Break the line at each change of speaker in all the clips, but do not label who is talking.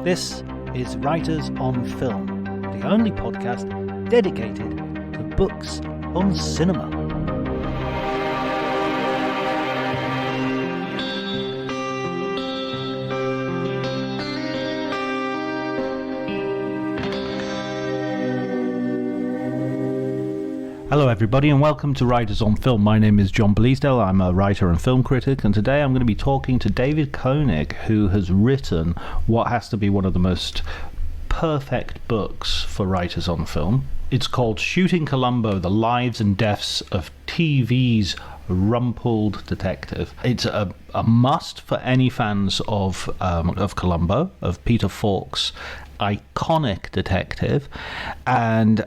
This is Writers on Film, the only podcast dedicated to books on cinema. Hello everybody and welcome to Writers on Film. My name is John Bleasdale, I'm a writer and film critic, and today I'm going to be talking to David Koenig, who has written what has to be one of the most perfect books for writers on film. It's called Shooting Columbo, The Lives and Deaths of TV's Rumpled Detective. It's a must for any fans of Columbo, of Peter Falk's iconic detective, and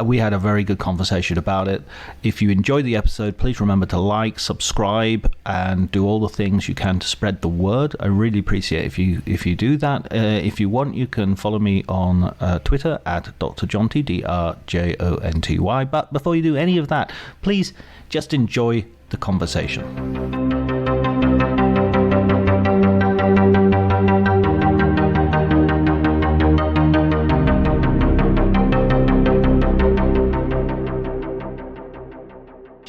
we had a very good conversation about it. If you enjoyed the episode, please remember to like, subscribe, and do all the things you can to spread the word. I really appreciate if you do that. If you want, you can follow me on Twitter at Dr. Jonty, DRJONTY. But before you do any of that, please just enjoy the conversation.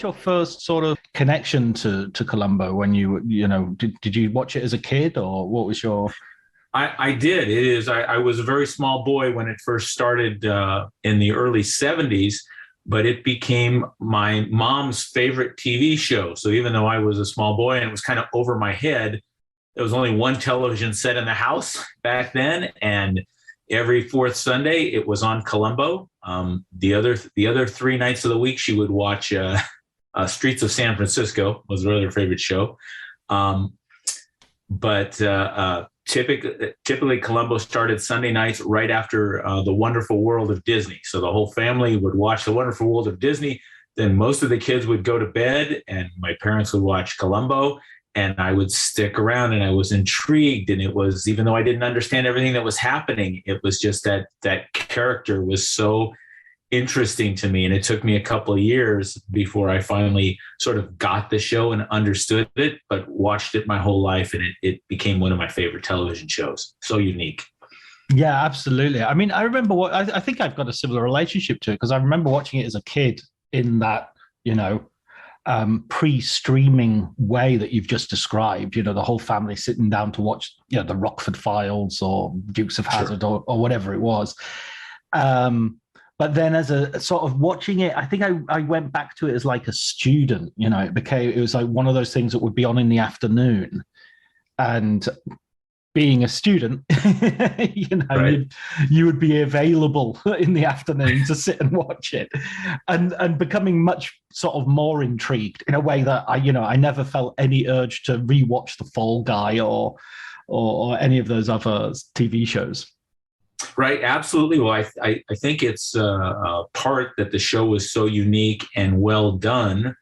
Your first sort of connection to Columbo when you did you watch it as a kid, or what was your...
I did. I was a very small boy when it first started in the early 70s, but it became my mom's favorite TV show. So even though I was a small boy and it was kind of over my head, there was only one television set in the house back then, and every fourth Sunday it was on Columbo. The other 3 nights of the week she would watch Streets of San Francisco was her other favorite show. But typically Columbo started Sunday nights right after The Wonderful World of Disney. So the whole family would watch The Wonderful World of Disney. Then most of the kids would go to bed and my parents would watch Columbo, and I would stick around and I was intrigued. And it was, even though I didn't understand everything that was happening, it was just that character was so interesting to me. And it took me a couple of years before I finally sort of got the show and understood it, but watched it my whole life. And it became one of my favorite television shows. So unique.
Yeah, absolutely. I mean, I remember I think I've got a similar relationship to it, because I remember watching it as a kid in that, pre-streaming way that you've just described, the whole family sitting down to watch, the Rockford Files or Dukes of Hazzard, or whatever it was. But then as a sort of watching it, I think I went back to it as like a student, it was like one of those things that would be on in the afternoon. And being a student,
right,
you would be available in the afternoon to sit and watch it, and becoming much sort of more intrigued in a way that I never felt any urge to rewatch The Fall Guy or any of those other TV shows.
Right, absolutely. Well, I think it's a part that the show was so unique and well done,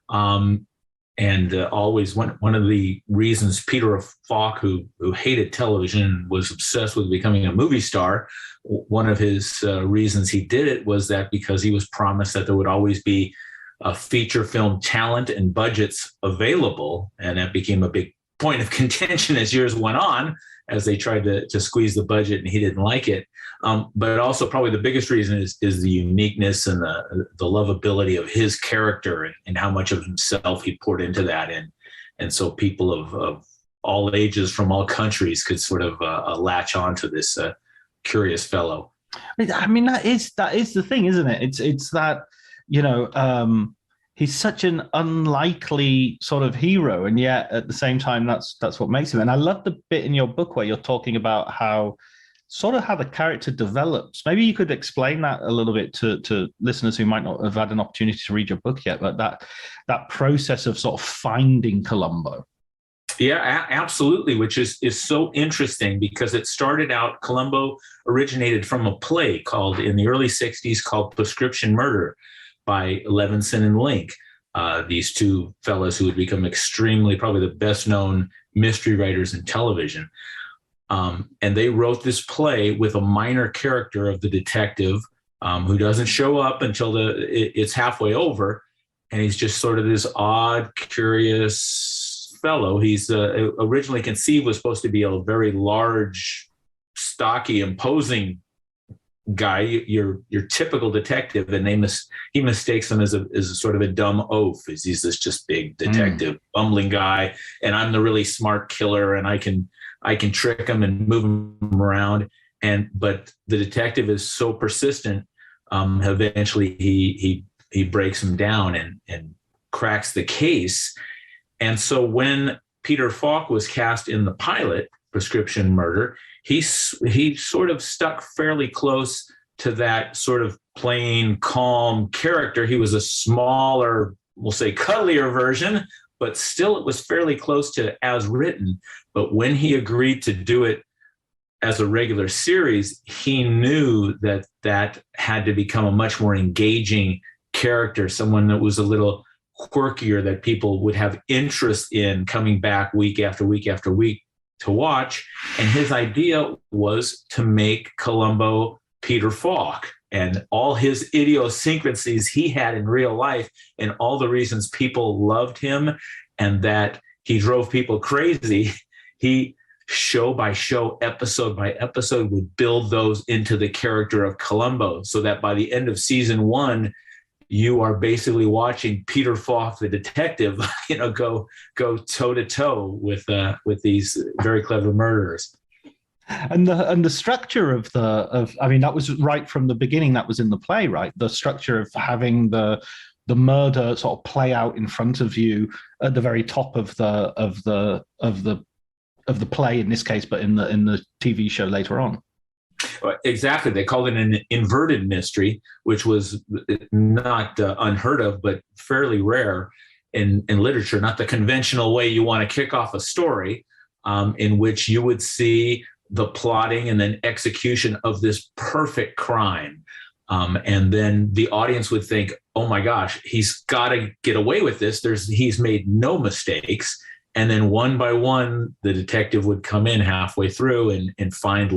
and always one of the reasons Peter Falk, who hated television, was obsessed with becoming a movie star. One of his reasons he did it was that because he was promised that there would always be a feature film talent and budgets available, and that became a big point of contention as years went on, as they tried to squeeze the budget, and he didn't like it. But also probably the biggest reason is the uniqueness and the lovability of his character, and how much of himself he poured into that. And so people of all ages from all countries could sort of latch on to this curious fellow.
I mean, that is the thing, isn't it? It's that, he's such an unlikely sort of hero, and yet at the same time, that's what makes him. And I love the bit in your book where you're talking about how the character develops. Maybe you could explain that a little bit to listeners who might not have had an opportunity to read your book yet, but that process of sort of finding Columbo.
Yeah, absolutely, which is so interesting, because it started out, Columbo originated from a play called, in the early 60s, called Prescription Murder, by Levinson and Link, these two fellows who would become probably the best known mystery writers in television. And they wrote this play with a minor character of the detective who doesn't show up until it's halfway over. And he's just sort of this odd, curious fellow. He's originally conceived was supposed to be a very large stocky, imposing guy, your typical detective, and he mistakes him as a sort of a dumb oaf, as he's this just big detective, bumbling guy, and I'm the really smart killer, and I can trick him and move him around. But the detective is so persistent, eventually he breaks him down and cracks the case. And so when Peter Falk was cast in the pilot, Prescription Murder, he sort of stuck fairly close to that sort of plain, calm character. He was a smaller, we'll say cuddlier version, but still it was fairly close to as written. But when he agreed to do it as a regular series, he knew that had to become a much more engaging character, someone that was a little quirkier, that people would have interest in coming back week after week after week to watch. And his idea was to make Columbo Peter Falk, and all his idiosyncrasies he had in real life, and all the reasons people loved him and that he drove people crazy. He, show by show, episode by episode, would build those into the character of Columbo, so that by the end of season 1, you are basically watching Peter Falk, the detective, go toe to toe with these very clever murderers.
And the structure of that was right from the beginning. That was in the play, right? The structure of having the murder sort of play out in front of you at the very top of the play in this case, but in the TV show later on.
Exactly. They called it an inverted mystery, which was not unheard of, but fairly rare in literature. Not the conventional way you want to kick off a story, in which you would see the plotting and then execution of this perfect crime. And then the audience would think, oh my gosh, he's got to get away with this. He's made no mistakes. And then one by one, the detective would come in halfway through and find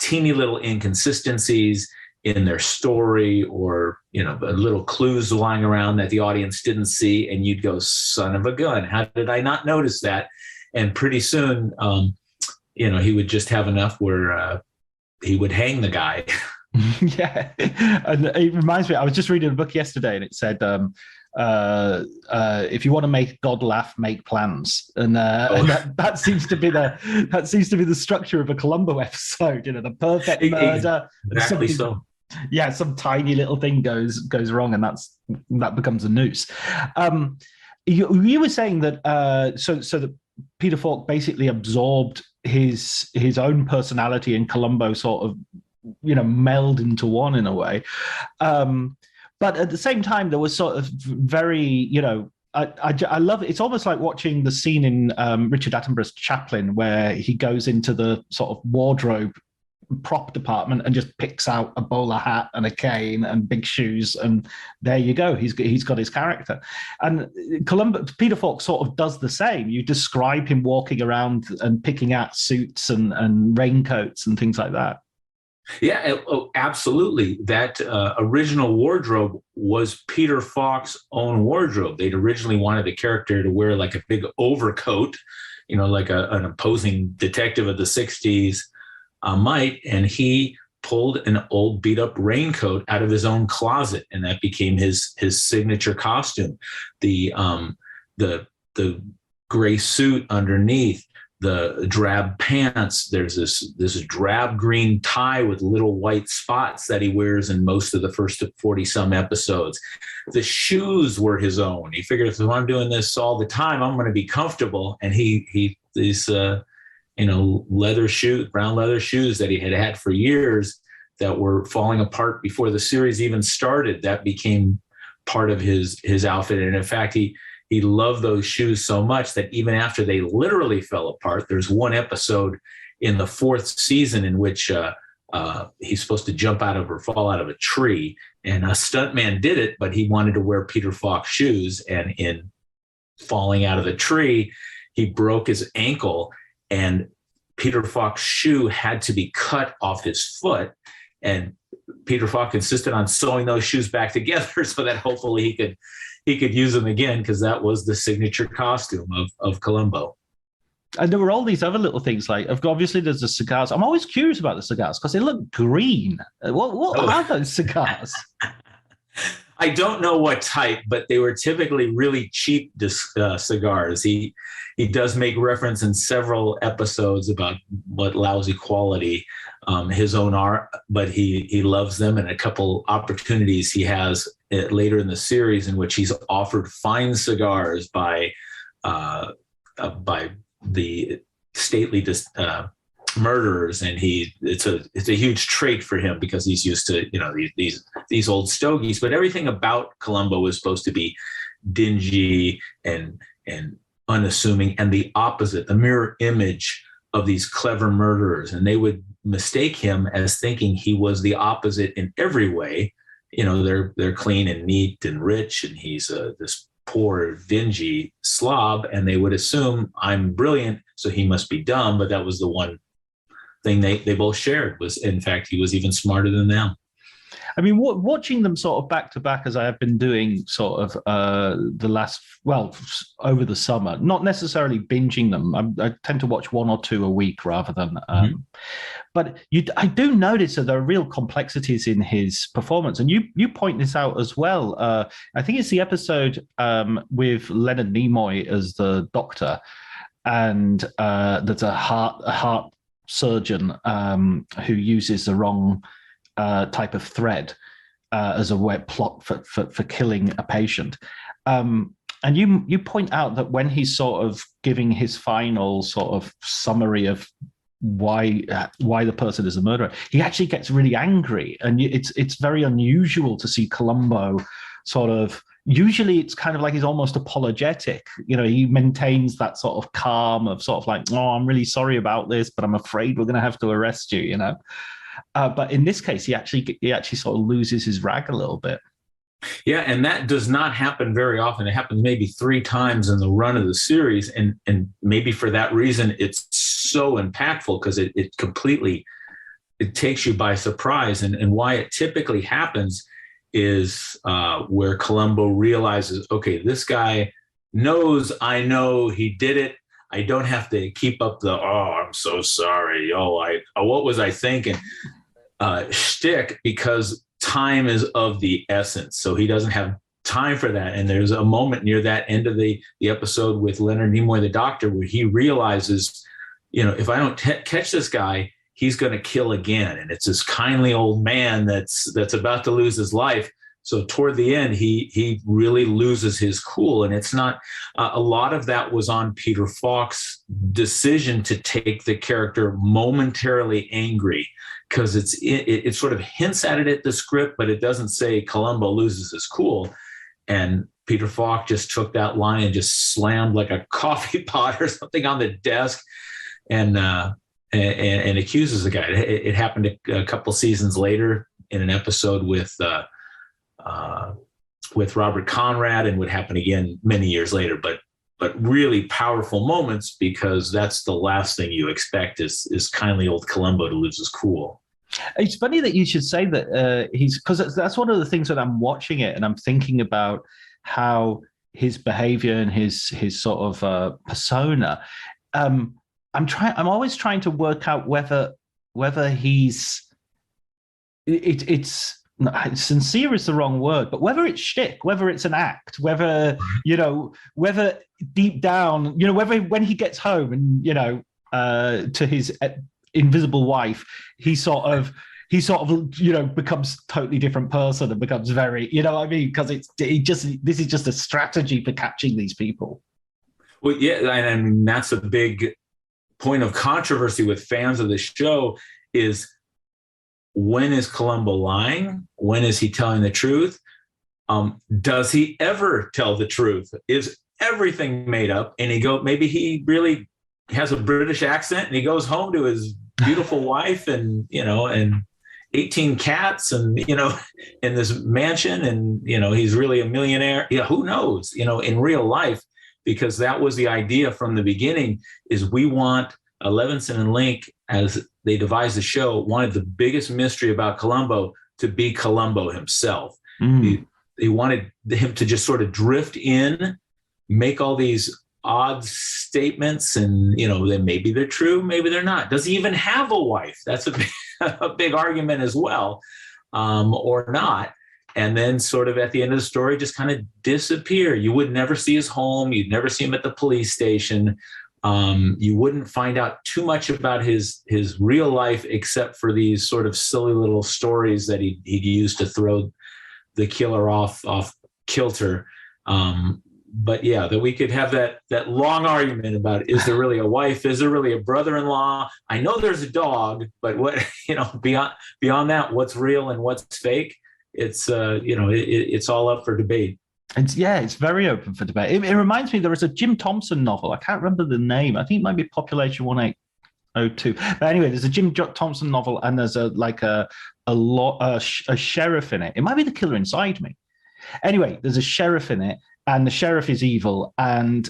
teeny little inconsistencies in their story, or little clues lying around that the audience didn't see, and you'd go, son of a gun, how did I not notice that? And pretty soon he would just have enough where he would hang the guy.
Yeah. And it reminds me, I was just reading a book yesterday, and it said if you want to make God laugh, make plans, and that seems to be the structure of a Columbo episode. The perfect murder.
Exactly so.
Yeah, some tiny little thing goes wrong, and that becomes a noose. You were saying that so that Peter Falk basically absorbed his own personality, and Columbo sort of meld into one in a way. But at the same time, there was sort of very, I love it. It's almost like watching the scene in Richard Attenborough's Chaplin, where he goes into the sort of wardrobe prop department and just picks out a bowler hat and a cane and big shoes, and there you go. He's got his character. And Peter Falk sort of does the same. You describe him walking around and picking out suits and raincoats and things like that.
Yeah, absolutely. That original wardrobe was Peter Falk's own wardrobe. They'd originally wanted the character to wear like a big overcoat, like an imposing detective of the 60s might, and he pulled an old beat-up raincoat out of his own closet, and that became his signature costume. The gray suit underneath, the drab pants, there's this drab green tie with little white spots that he wears in most of the first 40-some episodes. The shoes were his own. He figured, if I'm doing this all the time, I'm going to be comfortable. And these leather shoes, brown leather shoes that he had for years that were falling apart before the series even started, that became part of his outfit. And in fact, he loved those shoes so much that even after they literally fell apart, there's one episode in the 4th season in which he's supposed to jump out of or fall out of a tree, and a stuntman did it, but he wanted to wear Peter Falk shoes, and in falling out of the tree, he broke his ankle, and Peter Falk's shoe had to be cut off his foot, and Peter Falk insisted on sewing those shoes back together so that hopefully he could use them again, because that was the signature costume of Columbo.
And there were all these other little things, like obviously there's the cigars. I'm always curious about the cigars because they look green. What are those cigars?
I don't know what type, but they were typically really cheap cigars. He does make reference in several episodes about what lousy quality his own are, but he loves them. And a couple opportunities he has later in the series in which he's offered fine cigars by the stately murderers, and it's a huge trait for him because he's used to these old stogies. But everything about Columbo is supposed to be dingy and unassuming, and the opposite, the mirror image of these clever murderers. And they would mistake him as thinking he was the opposite in every way. They're clean and neat and rich, and he's this poor, dingy slob, and they would assume I'm brilliant, so he must be dumb. But that was the one thing they both shared, was, in fact, he was even smarter than them.
I mean, watching them sort of back to back, as I have been doing sort of over the summer, not necessarily binging them. I tend to watch one or two a week rather than. But I do notice that there are real complexities in his performance, and you point this out as well. I think it's the episode with Leonard Nimoy as the doctor, and there's a heart surgeon who uses the wrong type of thread as a wet plot for killing a patient. And you point out that when he's sort of giving his final sort of summary of why the person is a murderer, he actually gets really angry, and it's very unusual to see Columbo sort of. Usually it's kind of like he's almost apologetic. He maintains that sort of calm of sort of like, oh, I'm really sorry about this, but I'm afraid we're going to have to arrest you, But in this case, he actually sort of loses his rag a little bit.
Yeah, and that does not happen very often. It happens maybe 3 times in the run of the series, and maybe for that reason it's so impactful, because it completely takes you by surprise. And why it typically happens is where Columbo realizes, okay, this guy knows I know he did it. I don't have to keep up the, oh, I'm so sorry. Oh, what was I thinking? Shtick, because time is of the essence. So he doesn't have time for that. And there's a moment near that end of the episode with Leonard Nimoy, the doctor, where he realizes, if I don't catch this guy, he's going to kill again. And it's this kindly old man that's about to lose his life. So toward the end, he really loses his cool. And it's not, a lot of that was on Peter Falk's decision to take the character momentarily angry, because it sort of hints at it at the script, but it doesn't say Columbo loses his cool. And Peter Falk just took that line and just slammed like a coffee pot or something on the desk and accuses the guy. It happened a couple seasons later in an episode with Robert Conrad, and would happen again many years later. But really powerful moments, because that's the last thing you expect is kindly old Columbo to lose his cool.
It's funny that you should say that because that's one of the things that I'm watching it and I'm thinking about how his behavior and his sort of persona. I'm always trying to work out whether he's it's sincere is the wrong word, but whether it's shtick, whether it's an act, whether deep down, whether when he gets home and to his invisible wife, he sort of becomes a totally different person and becomes very, because this is just a strategy for catching these people.
Well, yeah, and that's a big point of controversy with fans of the show is, when is Columbo lying? When is he telling the truth? Does he ever tell the truth? Is everything made up? And maybe he really has a British accent, and he goes home to his beautiful wife and 18 cats and in this mansion, and he's really a millionaire. Who knows? In real life, because that was the idea from the beginning, is we want Levinson and Link, as they devised the show, wanted the biggest mystery about Columbo to be Columbo himself. They wanted him to just sort of drift in, make all these odd statements, and then maybe they're true, maybe they're not. Does he even have a wife? That's a big argument as well, or not. And then sort of at the end of the story, just kind of disappear. You would never see his home. You'd never see him at the police station. You wouldn't find out too much about his real life, except for these sort of silly little stories that he'd used to throw the killer off kilter. But yeah, that we could have that long argument about, is there really a wife? Is there really a brother-in-law? I know there's a dog, but what, beyond that, what's real and what's fake? It's it's all up for debate.
It's very open for debate. It reminds me, there is a Jim Thompson novel. I can't remember the name. I think it might be Population 1802. But anyway, there's a Jim Thompson novel, and there's a sheriff in it. It might be The Killer Inside Me. Anyway, there's a sheriff in it, and the sheriff is evil, and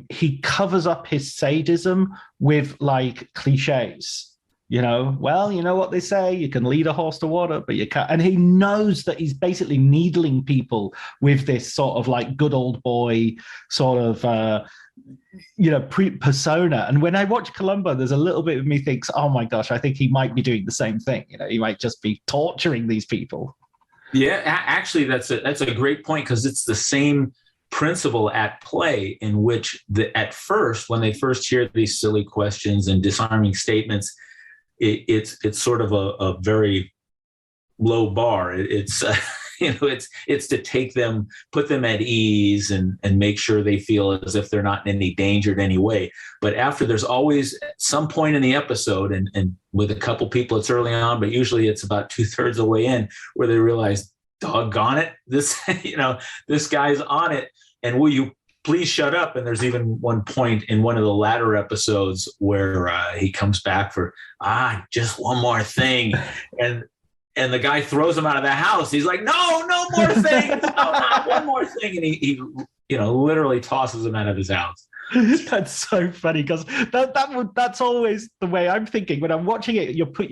he covers up his sadism with like cliches. Well, you know what they say, you can lead a horse to water, but you can't. And he knows that he's basically needling people with this sort of like good old boy sort of, persona. And when I watch Columbo, there's a little bit of me thinks, oh my gosh, I think he might be doing the same thing. He might just be torturing these people.
Yeah, actually, that's a great point, because it's the same principle at play, in which at first, when they first hear these silly questions and disarming statements, it's sort of a very low bar. It's to take them, put them at ease, and make sure they feel as if they're not in any danger in any way. But after, there's always some point in the episode, and with a couple people it's early on, but usually it's about 2/3 of the way in, where they realize, doggone it, this this guy's on it, and will you please shut up? And there's even one point in one of the latter episodes where he comes back for, just one more thing. And the guy throws him out of the house. He's like, no more things. No, not one more thing. And he literally tosses him out of his house.
That's so funny, because that's always the way I'm thinking when I'm watching it. You put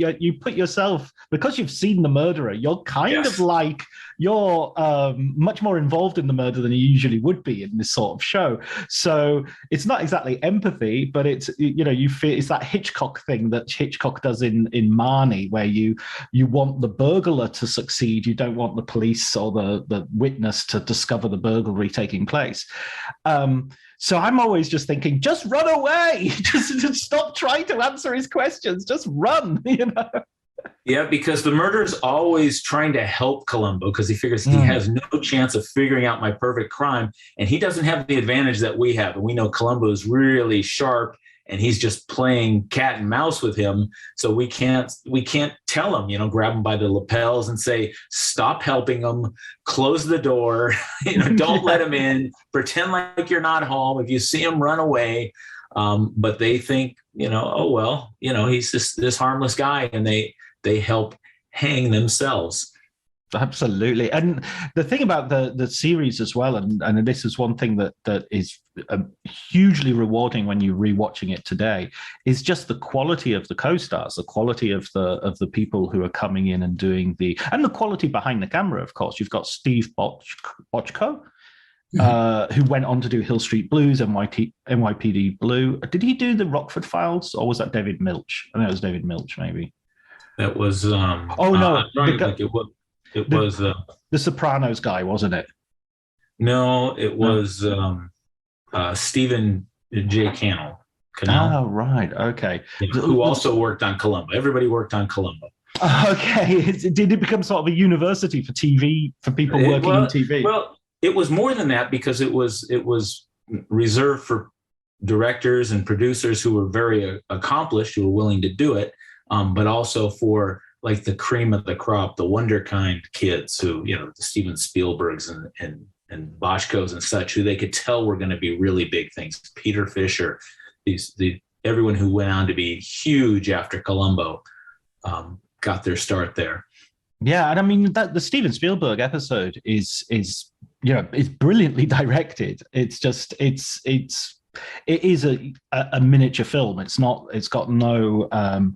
yourself, because you've seen the murderer, you're kind of like, you're much more involved in the murder than you usually would be in this sort of show. So it's not exactly empathy, but it's you feel it's that Hitchcock thing that Hitchcock does in Marnie, where you want the burglar to succeed, you don't want the police or the witness to discover the burglary taking place. So I'm always just thinking, just run away. Just stop trying to answer his questions. Just run,
Yeah, because the murderer's always trying to help Columbo, because he figures he has no chance of figuring out my perfect crime. And he doesn't have the advantage that we have. And we know Columbo is really sharp, and he's just playing cat and mouse with him. So we can't tell him, grab him by the lapels and say, stop helping him, close the door, don't let him in, pretend like you're not home. If you see him, run away. But they think, oh, well, he's this harmless guy, and they help hang themselves.
Absolutely. And the thing about the series as well, and this is one thing that is hugely rewarding when you're rewatching it today, is just the quality of the co-stars, the quality of the people who are coming in and doing and the quality behind the camera. Of course, you've got Steve Bochco, who went on to do Hill Street Blues, NYPD Blue. Did he do the Rockford Files, or was that David Milch? I think it was David Milch, maybe.
That was. It was
the Sopranos guy, wasn't it?
No, it was Stephen J. Cannell.
Oh, right. Okay.
Yeah, who also worked on Columbo. Everybody worked on Columbo.
Okay. Did it become sort of a university for TV, for people working in TV?
Well, it was more than that, because it was reserved for directors and producers who were very accomplished, who were willing to do it, but also for like the cream of the crop, the wonder kind kids who, the Steven Spielbergs and Boschkos and such, who they could tell were going to be really big things. Peter Fisher, everyone who went on to be huge after Columbo got their start there.
Yeah, and I mean the Steven Spielberg episode is brilliantly directed. It is a miniature film. It's got no.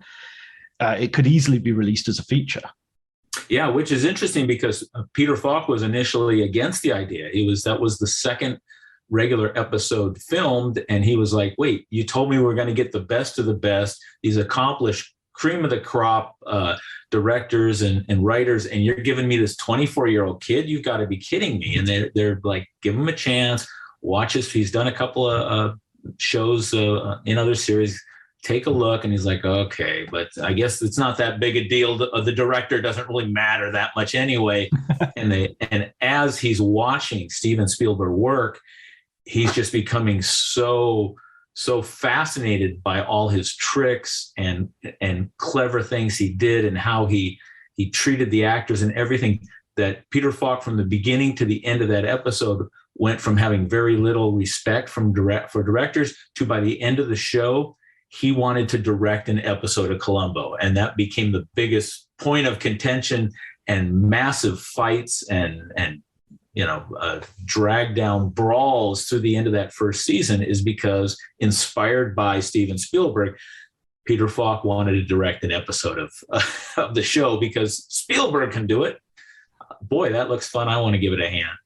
It could easily be released as a feature.
Yeah, which is interesting, because Peter Falk was initially against the idea. That was the second regular episode filmed. And he was like, wait, you told me we were going to get the best of the best, these accomplished cream of the crop directors and writers, and you're giving me this 24-year-old kid? You've got to be kidding me. And they're like, give him a chance, watch this. He's done a couple of shows in other series. Take a look. And he's like, okay, but I guess it's not that big a deal. The director doesn't really matter that much anyway. and as he's watching Steven Spielberg work, he's just becoming so fascinated by all his tricks and clever things he did, and how he treated the actors and everything, that Peter Falk, from the beginning to the end of that episode, went from having very little respect for directors to, by the end of the show, he wanted to direct an episode of Columbo. And that became the biggest point of contention, and massive fights and drag down brawls through the end of that first season, is because, inspired by Steven Spielberg, Peter Falk wanted to direct an episode of the show because Spielberg can do it. Boy, that looks fun. I want to give it a hand.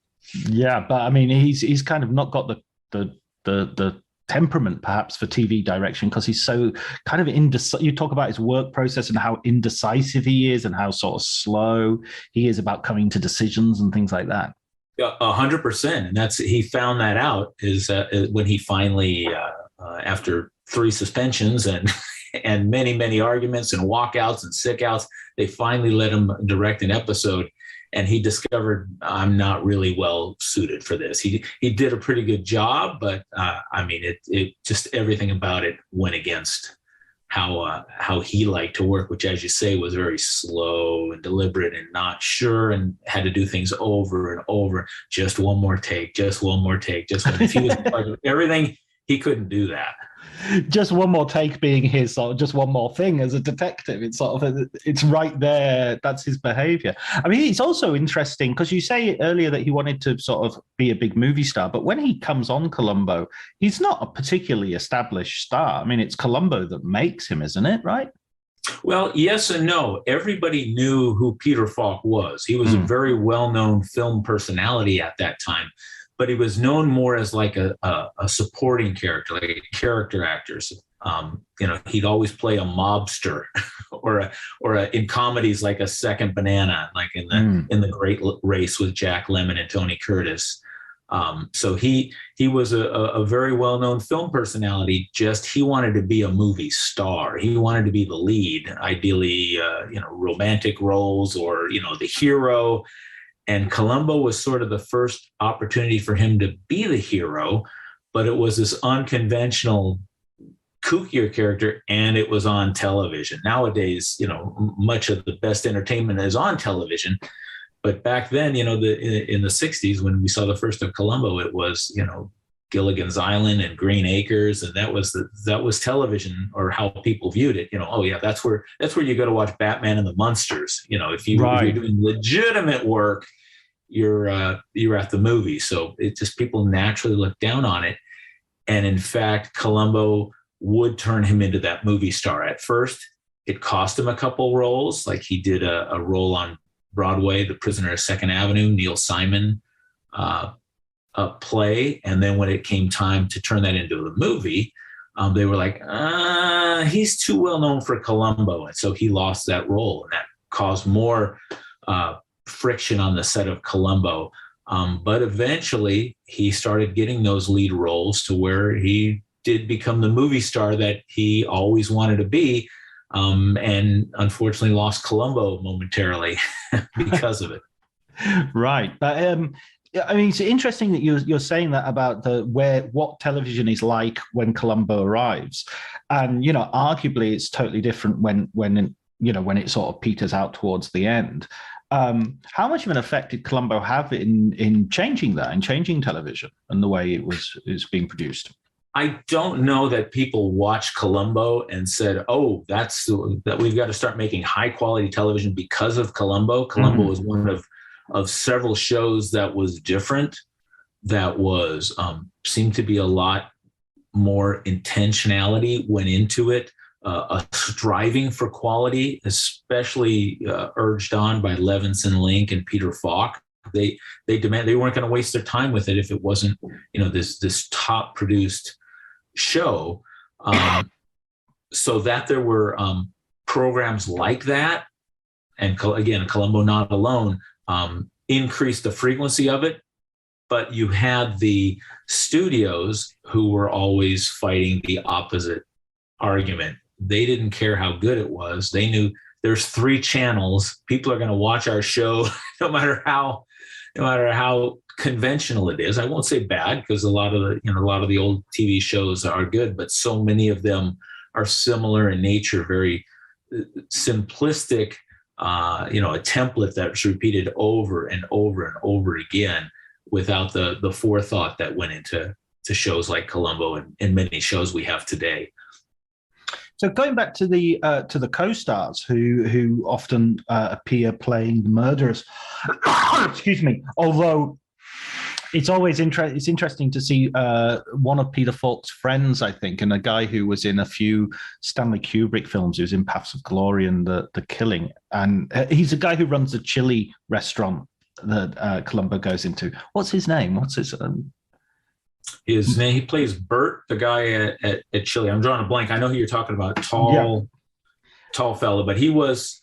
Yeah, but I mean, he's kind of not got the temperament perhaps for TV direction, because he's so kind of indecisive. You talk about his work process and how indecisive he is, and how sort of slow he is about coming to decisions and things like that.
100%. And he found that out is when he finally, after 3 suspensions and many arguments and walkouts and sickouts, they finally let him direct an episode. And he discovered, I'm not really well suited for this. He did a pretty good job, but I mean, it just, everything about it went against how he liked to work, which, as you say, was very slow and deliberate and not sure, and had to do things over and over. Just one more take, just one more take, just one. If he was in charge of everything, he couldn't do that.
Just one more take being his sort of just one more thing as a detective. It's sort of, it's right there. That's his behavior. I mean, it's also interesting because you say earlier that he wanted to sort of be a big movie star, but when he comes on Columbo, he's not a particularly established star. I mean, it's Columbo that makes him, isn't it? Right?
Well, yes and no. Everybody knew who Peter Falk was. He was a very well-known film personality at that time, but he was known more as like a supporting character, like a character actor. He'd always play a mobster, or in comedies like a second banana, like in the Great Race with Jack Lemmon and Tony Curtis. So he was a very well-known film personality. Just he wanted to be a movie star. He wanted to be the lead, ideally, romantic roles, or the hero. And Columbo was sort of the first opportunity for him to be the hero, but it was this unconventional, kookier character, and it was on television. Nowadays, much of the best entertainment is on television. But back then, in the 60s, when we saw the first of Columbo, it was, Gilligan's Island and Green Acres, and that was television, or how people viewed it. That's where you go to watch Batman and the Munsters. If you're doing legitimate work, you're at the movie. So it just, people naturally look down on it. And in fact, Columbo would turn him into that movie star. At first, it cost him a couple roles. Like he did a role on Broadway, The Prisoner of Second Avenue, Neil Simon play. And then when it came time to turn that into the movie, they were like, he's too well known for Columbo. And so he lost that role, and that caused more friction on the set of Columbo. But eventually he started getting those lead roles to where he did become the movie star that he always wanted to be. And unfortunately lost Columbo momentarily because of it.
Right. But I mean, it's interesting that you're saying that about what television is like when Columbo arrives. And, arguably it's totally different when it sort of peters out towards the end. How much of an effect did Columbo have in changing that, in changing television and the way it's being produced?
I don't know that people watched Columbo and said, "Oh, that we've got to start making high quality television because of Columbo." Columbo was one of several shows that was different, that was seemed to be a lot more intentionality went into it, a striving for quality, especially urged on by Levinson Link and Peter Falk, they weren't going to waste their time with it if it wasn't, this top produced show. So that there were programs like that, and again, Columbo not alone, increased the frequency of it. But you had the studios who were always fighting the opposite argument. They didn't care how good it was. They knew there's 3 channels. People are going to watch our show no matter how conventional it is. I won't say bad, because a lot of the old TV shows are good, but so many of them are similar in nature, very simplistic, a template that's repeated over and over and over again, without the forethought that went into shows like Columbo and many shows we have today.
So going back to the co-stars who often appear playing the murderers, excuse me. Although it's always interesting to see one of Peter Falk's friends, I think, and a guy who was in a few Stanley Kubrick films. He was in Paths of Glory and The Killing, and he's a guy who runs a chili restaurant that Columbo goes into. What's his name? What's his
name? He plays Bert, the guy at Chili. I'm drawing a blank. I know who you're talking about. Tall fella, but he was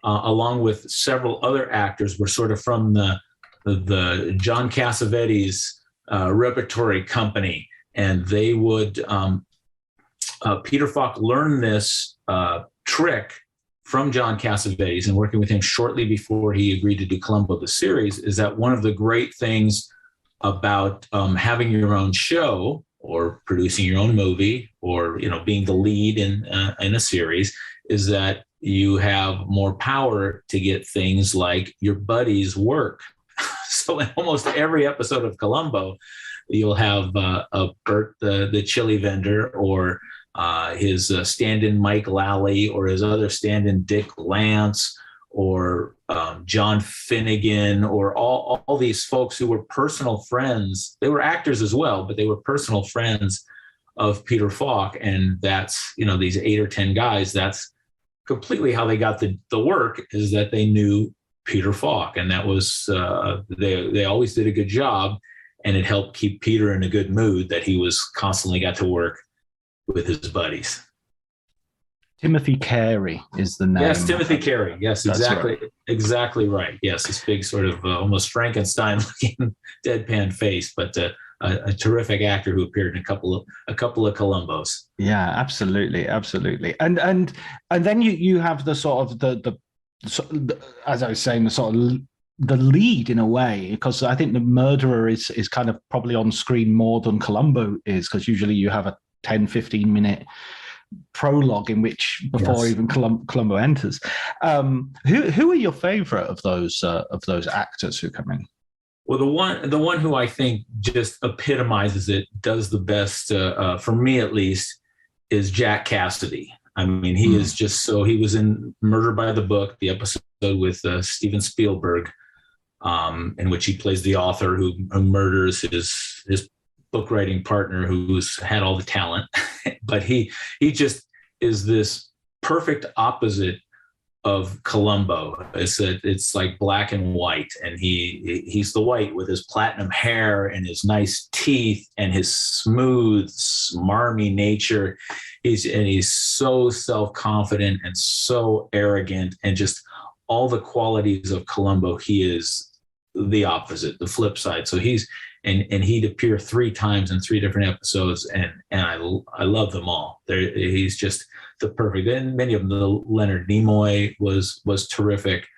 along with several other actors, were sort of from the John Cassavetes repertory company, and they would Peter Falk learned this trick from John Cassavetes, and working with him shortly before he agreed to do Columbo the series, is that one of the great things about having your own show or producing your own movie, or being the lead in a series, is that you have more power to get things like your buddies work. So in almost every episode of Columbo, you'll have a Bert, the chili vendor, or his stand-in Mike Lally, or his other stand-in Dick Lance, or John Finnegan, or all these folks who were personal friends. They were actors as well, but they were personal friends of Peter Falk. And that's, these 8 or 10 guys, that's completely how they got the work, is that they knew Peter Falk. And that was, they always did a good job, and it helped keep Peter in a good mood that he was constantly got to work with his buddies.
Timothy Carey is the name.
Yes, Timothy Carey. Yes, exactly.
Right.
Exactly right. Yes, this big sort of almost Frankenstein-looking deadpan face, but a terrific actor who appeared in a couple of Columbos.
Yeah, absolutely. And then you have the sort of the as I was saying, the sort of the lead in a way, because I think the murderer is kind of probably on screen more than Columbo is, because usually you have a 10-15 minute prologue in which before even Columbo enters. Who are your favorite of those actors who come in?
Well, the one who I think just epitomizes it, does the best for me at least, is Jack Cassidy. I mean, he is just so. He was in Murder by the Book, the episode with Steven Spielberg, in which he plays the author who murders his book writing partner, who's had all the talent. But he just is this perfect opposite of Columbo. It's like black and white, and he's the white with his platinum hair and his nice teeth and his smooth, smarmy nature. He's so self-confident and so arrogant, and just all the qualities of Columbo. He is the opposite, the flip side. So he'd appear 3 times in 3 different episodes, and I love them all. He's just the perfect. And many of them, Leonard Nimoy was terrific.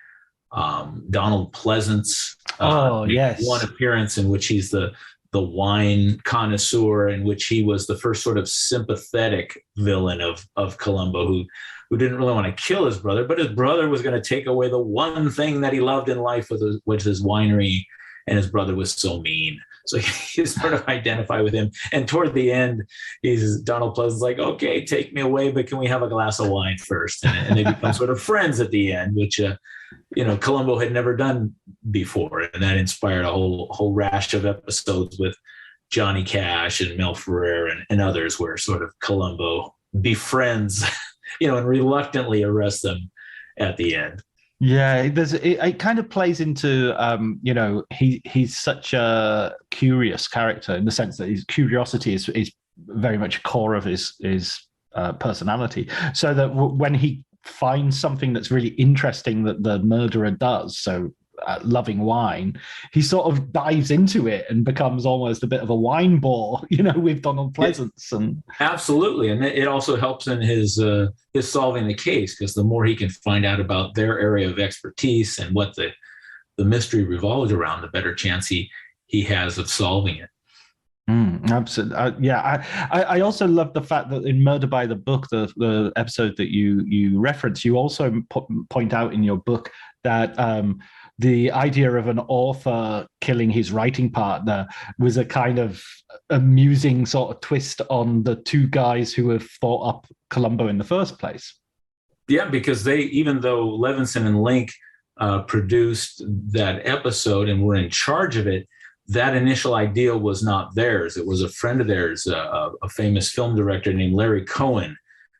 Donald Pleasance.
Yes.
One appearance in which he's the wine connoisseur, in which he was the first sort of sympathetic villain of Columbo, who didn't really want to kill his brother, but his brother was going to take away the one thing that he loved in life, which his winery, and his brother was so mean. So you sort of identify with him. And toward the end, Donald Pleasant's like, okay, take me away, but can we have a glass of wine first? And they become sort of friends at the end, which, Columbo had never done before. And that inspired a whole rash of episodes with Johnny Cash and Mel Ferrer and others, where sort of Columbo befriends, and reluctantly arrests them at the end.
Yeah, it kind of plays into he's such a curious character in the sense that his curiosity is very much core of his personality. So that when he finds something that's really interesting that the murderer does, so loving wine, he sort of dives into it and becomes almost a bit of a wine bore, with Donald Pleasance. And
absolutely, and it also helps in his solving the case, because the more he can find out about their area of expertise and what the mystery revolves around, the better chance he has of solving it.
Absolutely. I also love the fact that in Murder by the Book, the episode that you reference, you also point out in your book that the idea of an author killing his writing partner was a kind of amusing sort of twist on the two guys who have thought up Columbo in the first place.
Yeah, because even though Levinson and Link produced that episode and were in charge of it, that initial idea was not theirs. It was a friend of theirs, a famous film director named Larry Cohen,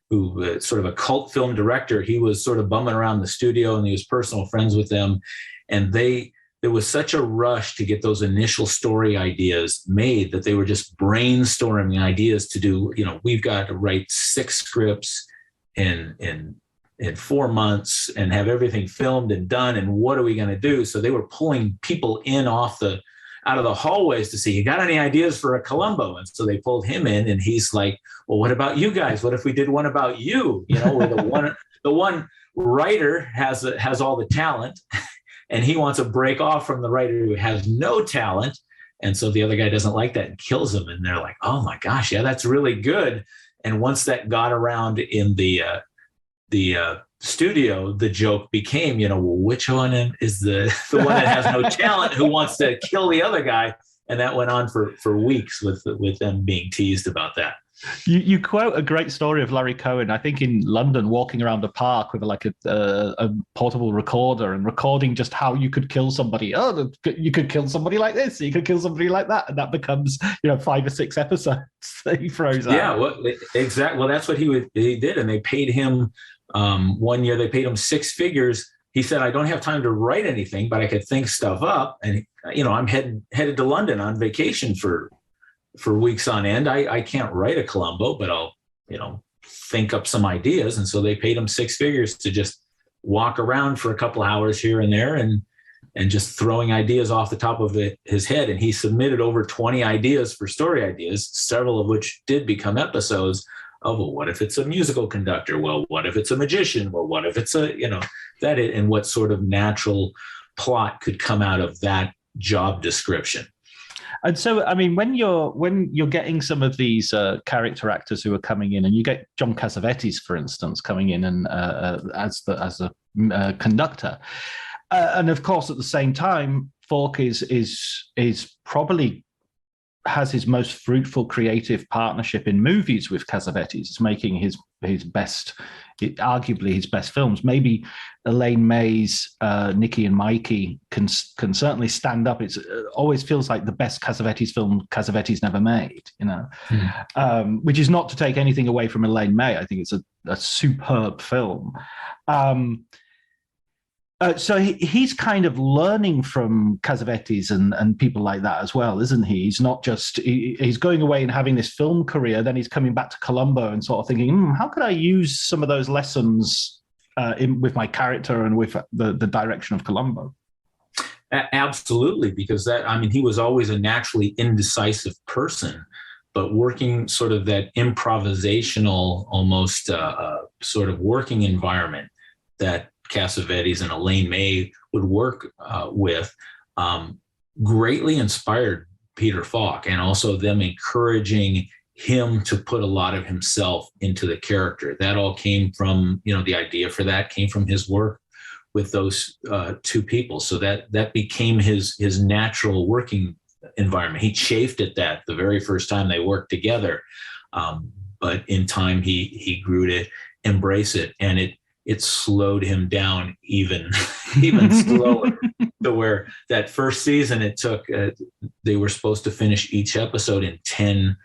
who sort of a cult film director. He was sort of bumming around the studio and he was personal friends with them. And there was such a rush to get those initial story ideas made that they were just brainstorming ideas to do, we've got to write 6 scripts in 4 months and have everything filmed and done. And what are we going to do? So they were pulling people in out of the hallways to see, you got any ideas for a Columbo? And so they pulled him in, and he's like, well, what about you guys? What if we did one about you? Where the one writer has all the talent, and he wants to break off from the writer who has no talent. And so the other guy doesn't like that and kills him. And they're like, oh my gosh, yeah, that's really good. And once that got around in the studio, the joke became, well, which one is the one that has no talent who wants to kill the other guy? And that went on for weeks with them being teased about that.
You quote a great story of Larry Cohen, I think in London, walking around a park with like a portable recorder and recording just how you could kill somebody. Oh, you could kill somebody like this, you could kill somebody like that, and that becomes 5 or 6 episodes that he throws out.
Yeah, well, exactly. Well, that's what he did, and they paid him. One year they paid him 6 figures. He said, I don't have time to write anything, but I could think stuff up. And I'm headed to London on vacation for weeks on end. I can't write a Columbo, but I'll, think up some ideas. And so they paid him 6 figures to just walk around for a couple hours here and there and just throwing ideas off the top of his head. And he submitted over 20 ideas for story ideas, several of which did become episodes of, well, what if it's a musical conductor? Well, what if it's a magician? Well, what if it's and what sort of natural plot could come out of that job description?
And so, I mean, when you're getting some of these character actors who are coming in, and you get John Cassavetes, for instance, coming in and as a conductor, and of course, at the same time, Falk is probably has his most fruitful creative partnership in movies with Cassavetes. It's making his best, arguably his best films. Maybe Elaine May's Nicky and Mikey can certainly stand up. It always feels like the best Cassavetes film Cassavetes never made, which is not to take anything away from Elaine May. I think it's a superb film. So he's kind of learning from Cassavetes and people like that as well, isn't he? He's not just, he's going away and having this film career, then he's coming back to Columbo and sort of thinking, how could I use some of those lessons with my character and with the direction of Columbo?
Absolutely, because he was always a naturally indecisive person, but working sort of that improvisational, almost sort of working environment that Cassavetes and Elaine May would work with greatly inspired Peter Falk, and also them encouraging him to put a lot of himself into the character. That all came from, the idea for that came from his work with those two people. So that became his natural working environment. He chafed at that the very first time they worked together. But in time, he grew to embrace it, and it slowed him down even slower, to where that first season it took, they were supposed to finish each episode in 10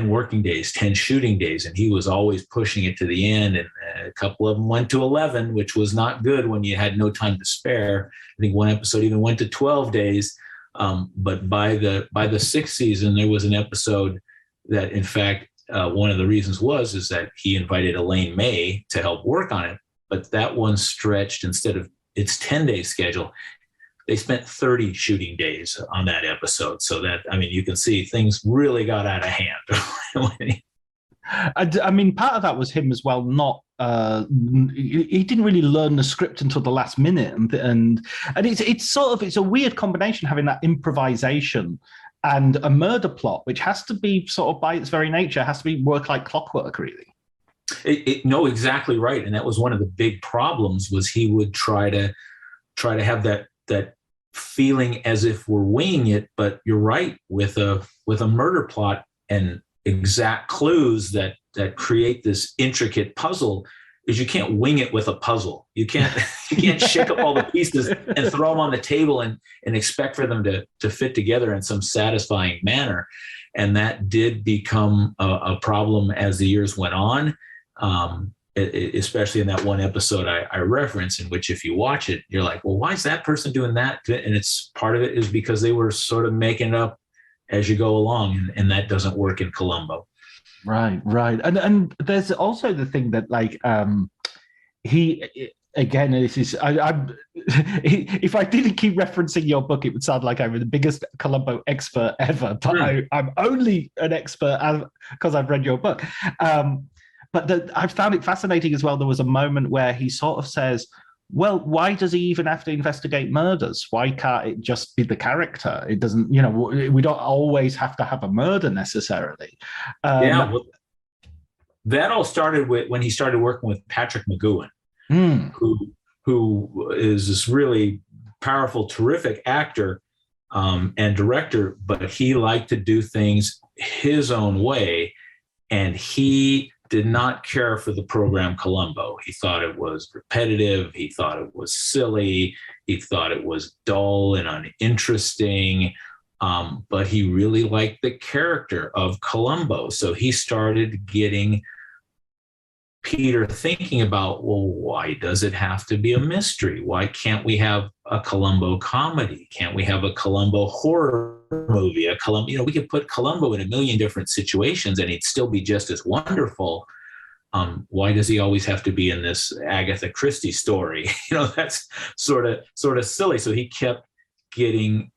working days, 10 shooting days. And he was always pushing it to the end. A couple of them went to 11, which was not good when you had no time to spare. I think one episode even went to 12 days. But by the sixth season, there was an episode that, in fact, one of the reasons is that he invited Elaine May to help work on it. But that one stretched, instead of its 10-day schedule, they spent 30 shooting days on that episode. So that, I mean, you can see things really got out of hand.
I mean, part of that was him as well. He didn't really learn the script until the last minute, and it's a weird combination, having that improvisation and a murder plot, which has to be sort of, by its very nature, has to be work like clockwork, really.
No, exactly right. And that was one of the big problems, was he would try to have that feeling as if we're winging it. But you're right, with a murder plot and exact clues that create this intricate puzzle, is you can't wing it with a puzzle. You can't shake up all the pieces and throw them on the table and expect for them to fit together in some satisfying manner. And that did become a problem as the years went on. Especially in that one episode I reference, in which, if you watch it, you're like, well, why is that person doing that? And it's part of it is because they were sort of making it up as you go along, and that doesn't work in Columbo.
Right. And there's also the thing that, like, he, again, this is, if I didn't keep referencing your book, it would sound like I'm the biggest Columbo expert ever, but I'm only an expert because I've read your book. But I found it fascinating as well. There was a moment where he sort of says, well, why does he even have to investigate murders? Why can't it just be the character? It doesn't, we don't always have to have a murder necessarily.
Well, that all started when he started working with Patrick McGoohan, who is this really powerful, terrific actor and director, but he liked to do things his own way. And he did not care for the program Columbo. He thought it was repetitive. He thought it was silly. He thought it was dull and uninteresting. But he really liked the character of Columbo. So he started getting Peter thinking about, well, why does it have to be a mystery? Why can't we have a Columbo comedy? Can't we have a Columbo horror movie? We could put Columbo in a million different situations and he'd still be just as wonderful. Why does he always have to be in this Agatha Christie story? That's sort of silly. So he kept getting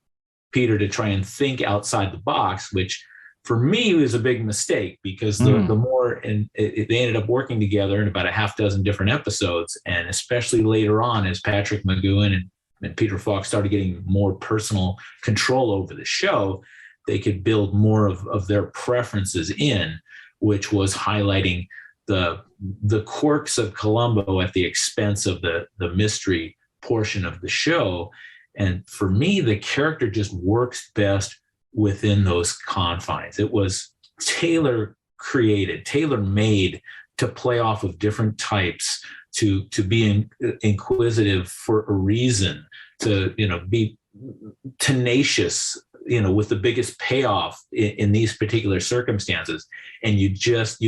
Peter to try and think outside the box, which for me was a big mistake, because the more, and they ended up working together in about a half dozen different episodes. And especially later on, as Patrick McGoohan and Peter Falk started getting more personal control over the show, they could build more of their preferences in, which was highlighting the quirks of Columbo at the expense of the mystery portion of the show. And for me, the character just works best within those confines. It was tailor-created, tailor-made to play off of different types, to be inquisitive for a reason, to be tenacious, with the biggest payoff in these particular circumstances. And you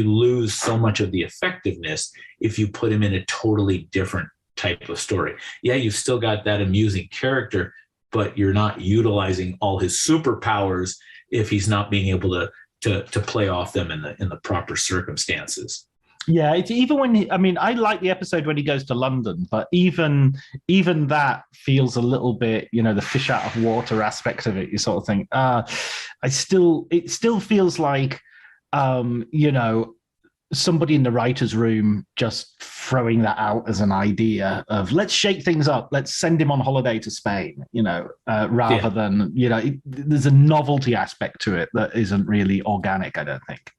lose so much of the effectiveness if you put him in a totally different type of story. Yeah, you've still got that amusing character, but you're not utilizing all his superpowers if he's not being able to play off them in the proper circumstances.
Yeah, it's even when I like the episode when he goes to London, but even that feels a little bit, the fish out of water aspect of it. You sort of think, it still feels like, somebody in the writer's room just throwing that out as an idea of, let's shake things up, let's send him on holiday to Spain, rather than, there's a novelty aspect to it that isn't really organic, I don't think.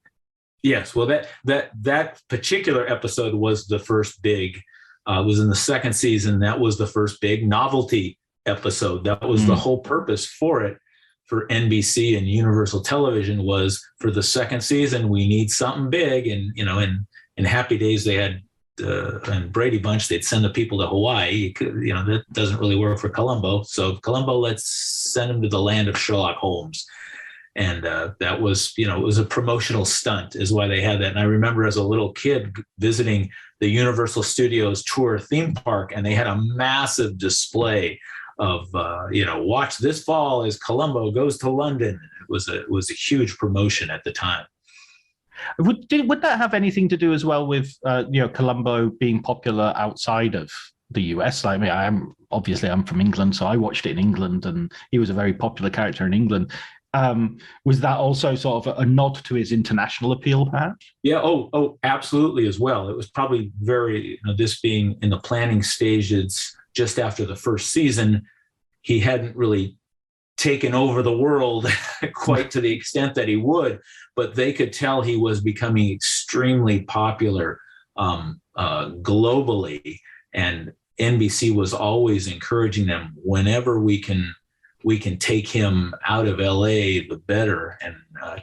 Yes, well, that particular episode was the first big, was in the second season. That was the first big novelty episode. That was the whole purpose for it, for NBC and Universal Television, was for the second season, we need something big. And, in Happy Days, they had, and Brady Bunch, they'd send the people to Hawaii. That doesn't really work for Columbo. So Columbo, let's send him to the land of Sherlock Holmes. And that was, it was a promotional stunt is why they had that. And I remember as a little kid visiting the Universal Studios tour theme park, and they had a massive display of, watch this fall as Columbo goes to London. It was a huge promotion at the time.
Would that have anything to do as well with Columbo being popular outside of the US? I mean, I'm from England, so I watched it in England, and he was a very popular character in England. Was that also sort of a nod to his international appeal, perhaps?
Yeah. Oh, absolutely as well. It was probably very, this being in the planning stages just after the first season, he hadn't really taken over the world quite to the extent that he would, but they could tell he was becoming extremely popular globally. And NBC was always encouraging them, whenever we can take him out of LA, the better. And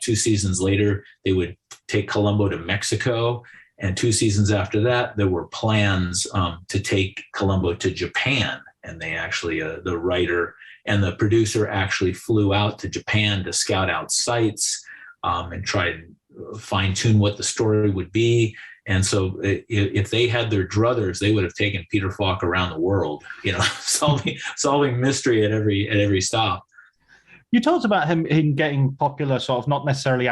2 seasons later, they would take Columbo to Mexico. And 2 seasons after that, there were plans to take Columbo to Japan. And they actually, the writer and the producer actually flew out to Japan to scout out sites and try to fine tune what the story would be. And so if they had their druthers, they would have taken Peter Falk around the world, solving mystery at every stop.
You talked about him getting popular, sort of not necessarily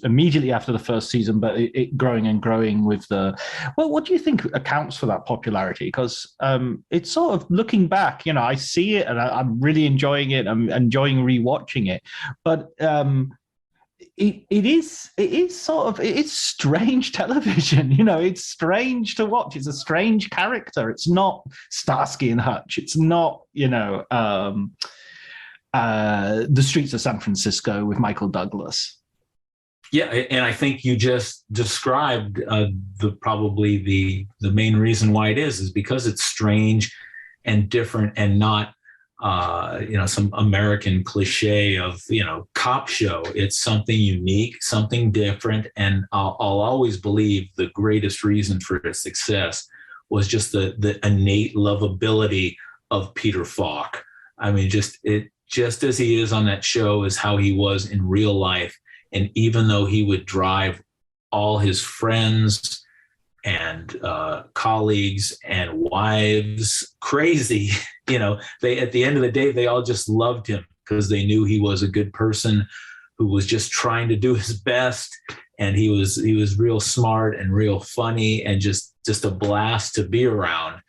immediately after the first season, but it growing and growing with what do you think accounts for that popularity? Because it's sort of looking back, I see it and I'm really enjoying it. I'm enjoying rewatching it, but it is strange television. It's strange to watch. It's a strange character. It's not Starsky and Hutch. It's not, The Streets of San Francisco with Michael Douglas.
Yeah, and I think you just described probably the main reason why it is because it's strange and different and not some American cliche of cop show. It's something unique, something different, and I'll always believe the greatest reason for its success was just the innate lovability of Peter Falk. I mean, just as he is on that show is how he was in real life. And even though he would drive all his friends and colleagues and wives crazy, they, at the end of the day, they all just loved him because they knew he was a good person who was just trying to do his best. And he was real smart and real funny and just a blast to be around.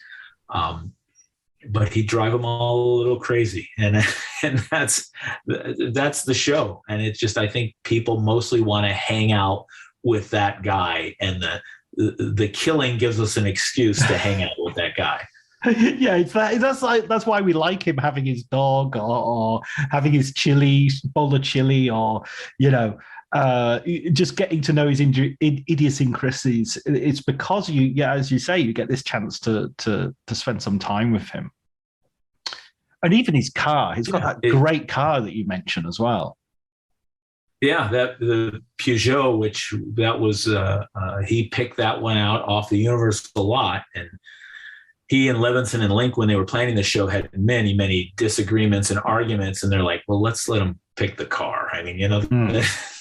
But he'd drive them all a little crazy. And that's the show. And it's just, I think people mostly want to hang out with that guy, and the killing gives us an excuse to hang out with that guy.
Yeah, that's why we like him having his dog or having his bowl of chili, or just getting to know his idiosyncrasies. It's because as you say, you get this chance to spend some time with him. And even his car, he's got that great car that you mentioned as well.
Yeah, the Peugeot, which that was he picked that one out off the Universal lot, and he and Levinson and Link, when they were planning the show, had many, many disagreements and arguments, and they're like, well, let's let him pick the car. I mean,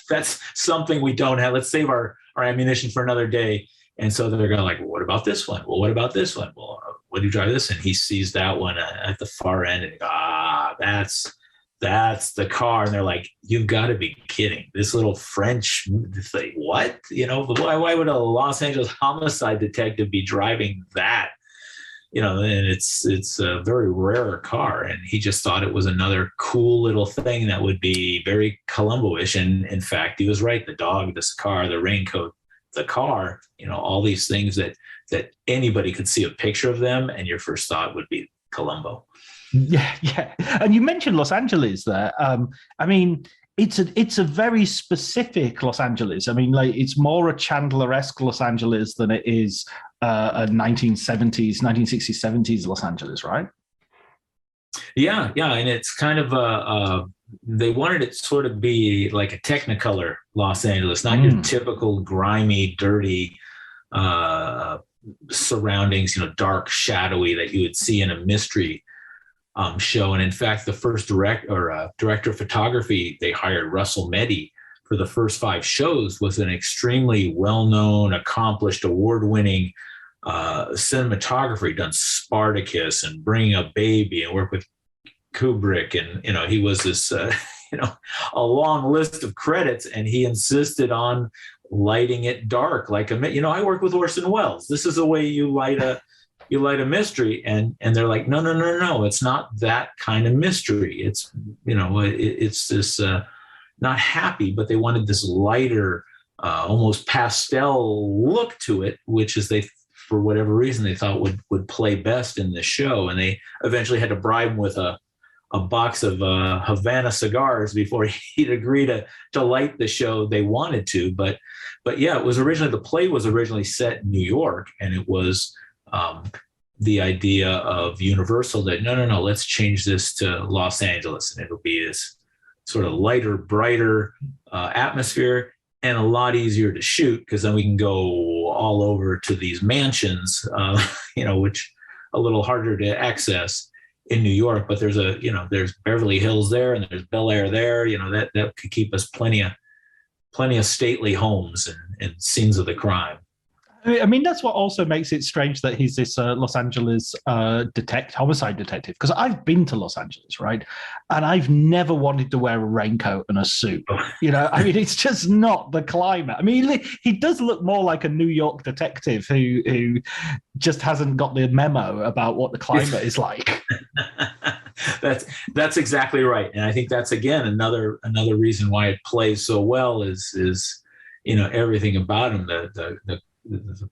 that's something we don't have. Let's save our ammunition for another day. And so they're going like, well, what about this one? Well, what about this one? Well, what do you drive this? And he sees that one at the far end, and he goes, that's the car. And they're like, you've got to be kidding. This little French thing, what? Why would a Los Angeles homicide detective be driving that? And it's a very rare car. And he just thought it was another cool little thing that would be very Columbo-ish. And in fact, he was right. The dog, this car, the raincoat, the car, all these things that anybody could see a picture of them, and your first thought would be Columbo.
Yeah. And you mentioned Los Angeles there. I mean, it's a very specific Los Angeles. I mean, like, it's more a Chandler-esque Los Angeles than it is a 1960s, 70s Los Angeles, right?
Yeah. And it's kind of they wanted it sort of be like a Technicolor Los Angeles, not your typical grimy, dirty surroundings, dark, shadowy that you would see in a mystery show. And in fact, the first director of photography they hired, Russell Meddy, for the first 5 shows was an extremely well-known, accomplished, award-winning cinematographer. He'd done Spartacus and Bringing Up Baby and worked with Kubrick. And, he was this, a long list of credits, and he insisted on lighting it dark. Like, I work with Orson Welles. This is the way you light a mystery. And they're like, no, it's not that kind of mystery. It's, it's this, not happy, but they wanted this lighter, almost pastel look to it, which is for whatever reason, they thought would play best in the show. And they eventually had to bribe him with a box of Havana cigars before he'd agree to light the show they wanted to. But yeah, the play was originally set in New York, and it was the idea of Universal that no, let's change this to Los Angeles, and it'll be this sort of lighter, brighter atmosphere, and a lot easier to shoot, because then we can go all over to these mansions, which a little harder to access in New York. But there's Beverly Hills there, and there's Bel Air there. That could keep us plenty of stately homes and scenes of the crime.
I mean, that's what also makes it strange that he's this Los Angeles homicide detective. Because I've been to Los Angeles, right? And I've never wanted to wear a raincoat and a suit. It's just not the climate. I mean, he does look more like a New York detective who just hasn't got the memo about what the climate is like.
That's exactly right. And I think that's, again, another reason why it plays so well is everything about him, the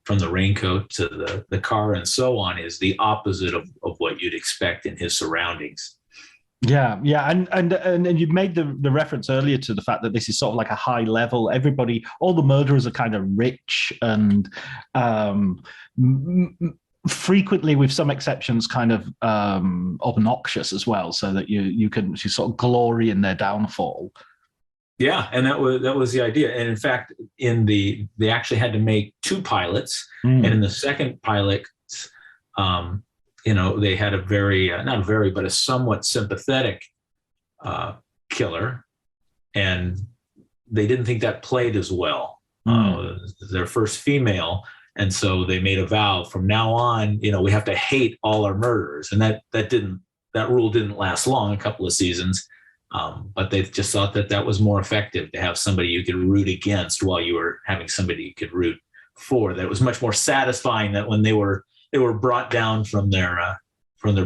from the raincoat to the car and so on, is the opposite of what you'd expect in his surroundings.
Yeah, and you made the reference earlier to the fact that this is sort of like a high level. All the murderers are kind of rich and frequently, with some exceptions, kind of obnoxious as well, so that you sort of glory in their downfall.
Yeah, and that was the idea. And in fact, they actually had to make 2 pilots, and in the second pilot, they had a somewhat sympathetic killer, and they didn't think that played as well. Their first female, and so they made a vow from now on, we have to hate all our murderers, and that rule didn't last long, a couple of seasons. But they just thought that was more effective to have somebody you could root against while you were having somebody you could root for. That was much more satisfying that when they were brought down from their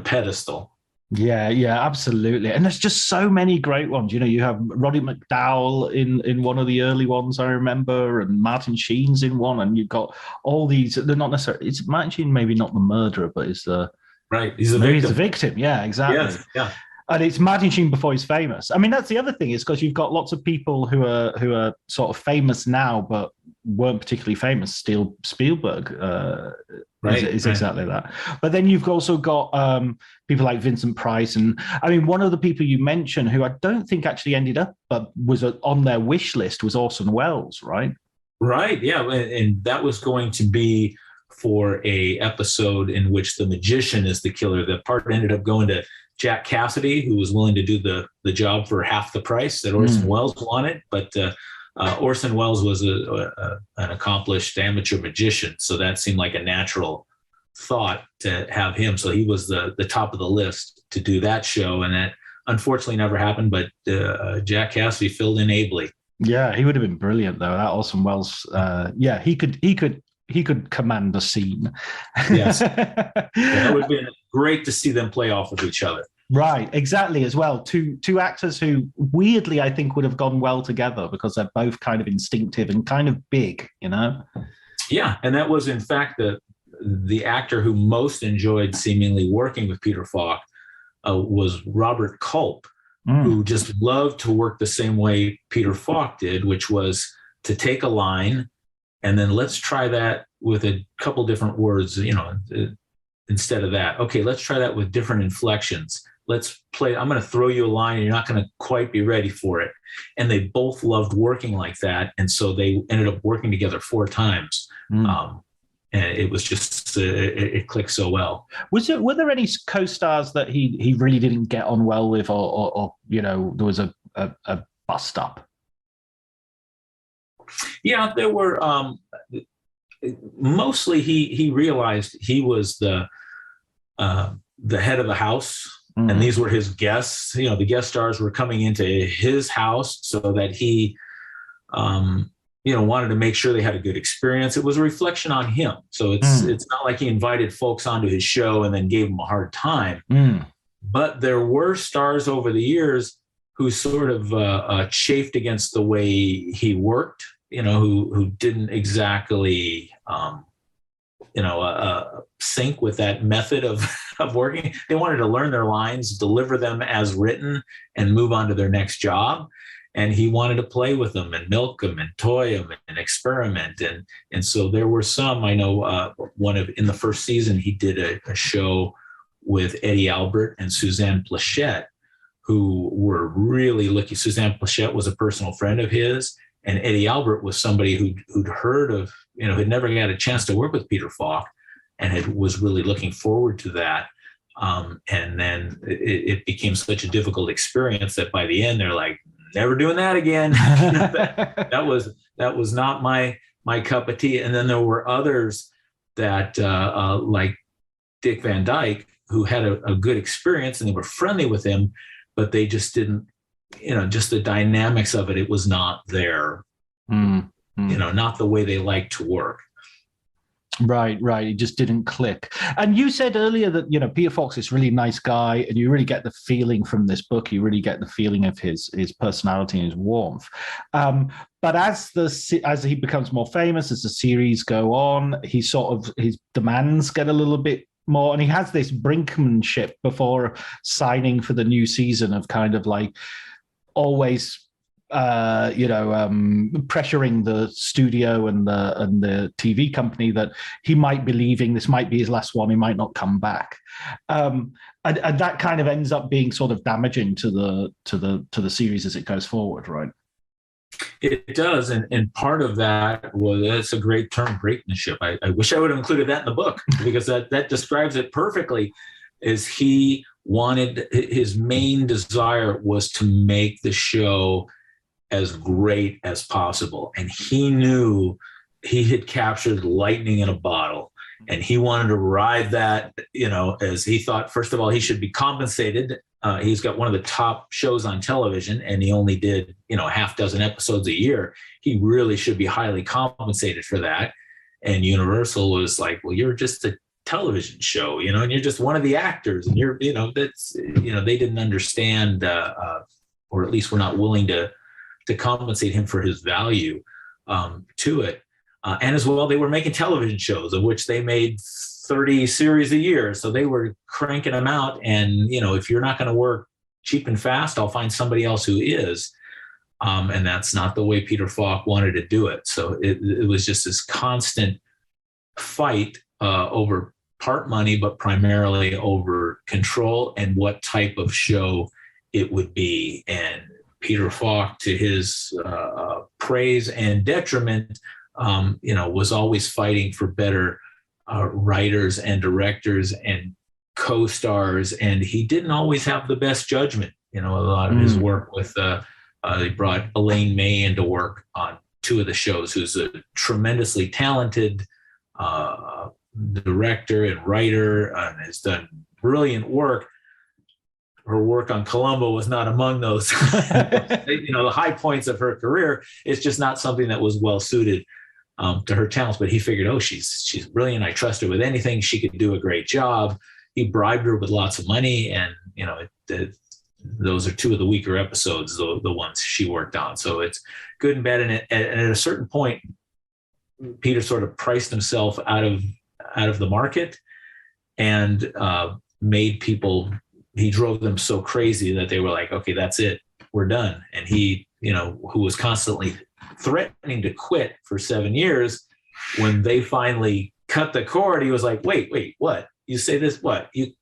pedestal.
Yeah, absolutely. And there's just so many great ones. You have Roddy McDowell in one of the early ones, I remember, and Martin Sheen's in one, and you've got all these. They're not necessarily. It's Martin Sheen, maybe not the murderer, but he's the
right. He's the
victim. Yeah, exactly.
Yes, yeah.
And it's Martin Sheen before he's famous. I mean, that's the other thing, is because you've got lots of people who are sort of famous now, but weren't particularly famous. Spielberg is exactly that. But then you've also got people like Vincent Price. And I mean, one of the people you mentioned who I don't think actually ended up, but was on their wish list, was Orson Welles, right?
Right, yeah. And that was going to be for a episode in which the magician is the killer. The part ended up going to Jack Cassidy, who was willing to do the job for half the price that Orson Welles wanted. But Orson Welles was an accomplished amateur magician, so that seemed like a natural thought to have him. So he was the top of the list to do that show, and that unfortunately never happened. But Jack Cassidy filled in ably.
Yeah, he would have been brilliant though. That Orson Welles, he could command a scene.
Yes. It would have been great to see them play off of each other.
Right, exactly, as well. Two actors who, weirdly, I think would have gone well together because they're both kind of instinctive and kind of big,
Yeah, and that was, in fact, the actor who most enjoyed seemingly working with Peter Falk was Robert Culp, who just loved to work the same way Peter Falk did, which was to take a line and then let's try that with a couple different words, instead of that. Okay, let's try that with different inflections. Let's play. I'm going to throw you a line and you're not going to quite be ready for it. And they both loved working like that. And so they ended up working together 4 times. it was just it clicked so well.
Were there any co-stars that he really didn't get on well with, or there was a bust up?
Yeah, there were. Mostly, he realized he was the head of the house, and these were his guests. The guest stars were coming into his house, so that he, wanted to make sure they had a good experience. It was a reflection on him. So it's not like he invited folks onto his show and then gave them a hard time. But there were stars over the years who sort of chafed against the way he worked. Who didn't exactly, sync with that method of working. They wanted to learn their lines, deliver them as written, and move on to their next job. And he wanted to play with them and milk them and toy them and experiment. And so there were some, I know in the first season, he did a show with Eddie Albert and Suzanne Plachette, who were really looking. Suzanne Plachette was a personal friend of his. And Eddie Albert was somebody who'd heard of, had never had a chance to work with Peter Falk, and was really looking forward to that. And then it became such a difficult experience that by the end they're like, never doing that again. that was not my cup of tea. And then there were others that like Dick Van Dyke, who had a good experience, and they were friendly with him, but they just didn't. Just the dynamics of it was not there, not the way they like to work.
Right. It just didn't click. And you said earlier that, Peter Falk's this really nice guy, and you really get the feeling from this book, you really get the feeling of his personality and his warmth. But as he becomes more famous, as the series go on, his demands get a little bit more, and he has this brinkmanship before signing for the new season of kind of like always pressuring the studio and the TV company that he might be leaving, this might be his last one, he might not come back, and that kind of ends up being sort of damaging to the series as it goes forward, right?
It does, and part of that was, it's a great term, brinkmanship. I wish I would have included that in the book, because that describes it perfectly. Is he wanted, his main desire was to make the show as great as possible, and he knew he had captured lightning in a bottle, and he wanted to ride that. As he thought, first of all, he should be compensated. He's got one of the top shows on television, and he only did, a half dozen episodes a year. He really should be highly compensated for that. And Universal was like, well, you're just a television show, and you're just one of the actors, and you're, that's, they didn't understand, or at least were not willing to compensate him for his value to it. And as well, they were making television shows, of which they made 30 series a year. So they were cranking them out. And, if you're not going to work cheap and fast, I'll find somebody else who is. And that's not the way Peter Falk wanted to do it. So it was just this constant fight over part money, but primarily over control and what type of show it would be. And Peter Falk, to his praise and detriment, was always fighting for better writers and directors and co-stars, and he didn't always have the best judgment. A lot of his work with they brought Elaine May into work on two of the shows, who's a tremendously talented director and writer, and has done brilliant work. Her work on Columbo was not among those, the high points of her career. It's just not something that was well suited to her talents. But he figured, she's brilliant. I trust her with anything. She could do a great job. He bribed her with lots of money, and those are two of the weaker episodes, the ones she worked on. So it's good and bad. And at a certain point, Peter sort of priced himself out of the market, and made people. He drove them so crazy that they were like, okay, that's it, we're done. And he, who was constantly threatening to quit for 7 years, when they finally cut the cord, he was like, wait, what? You say this, what? He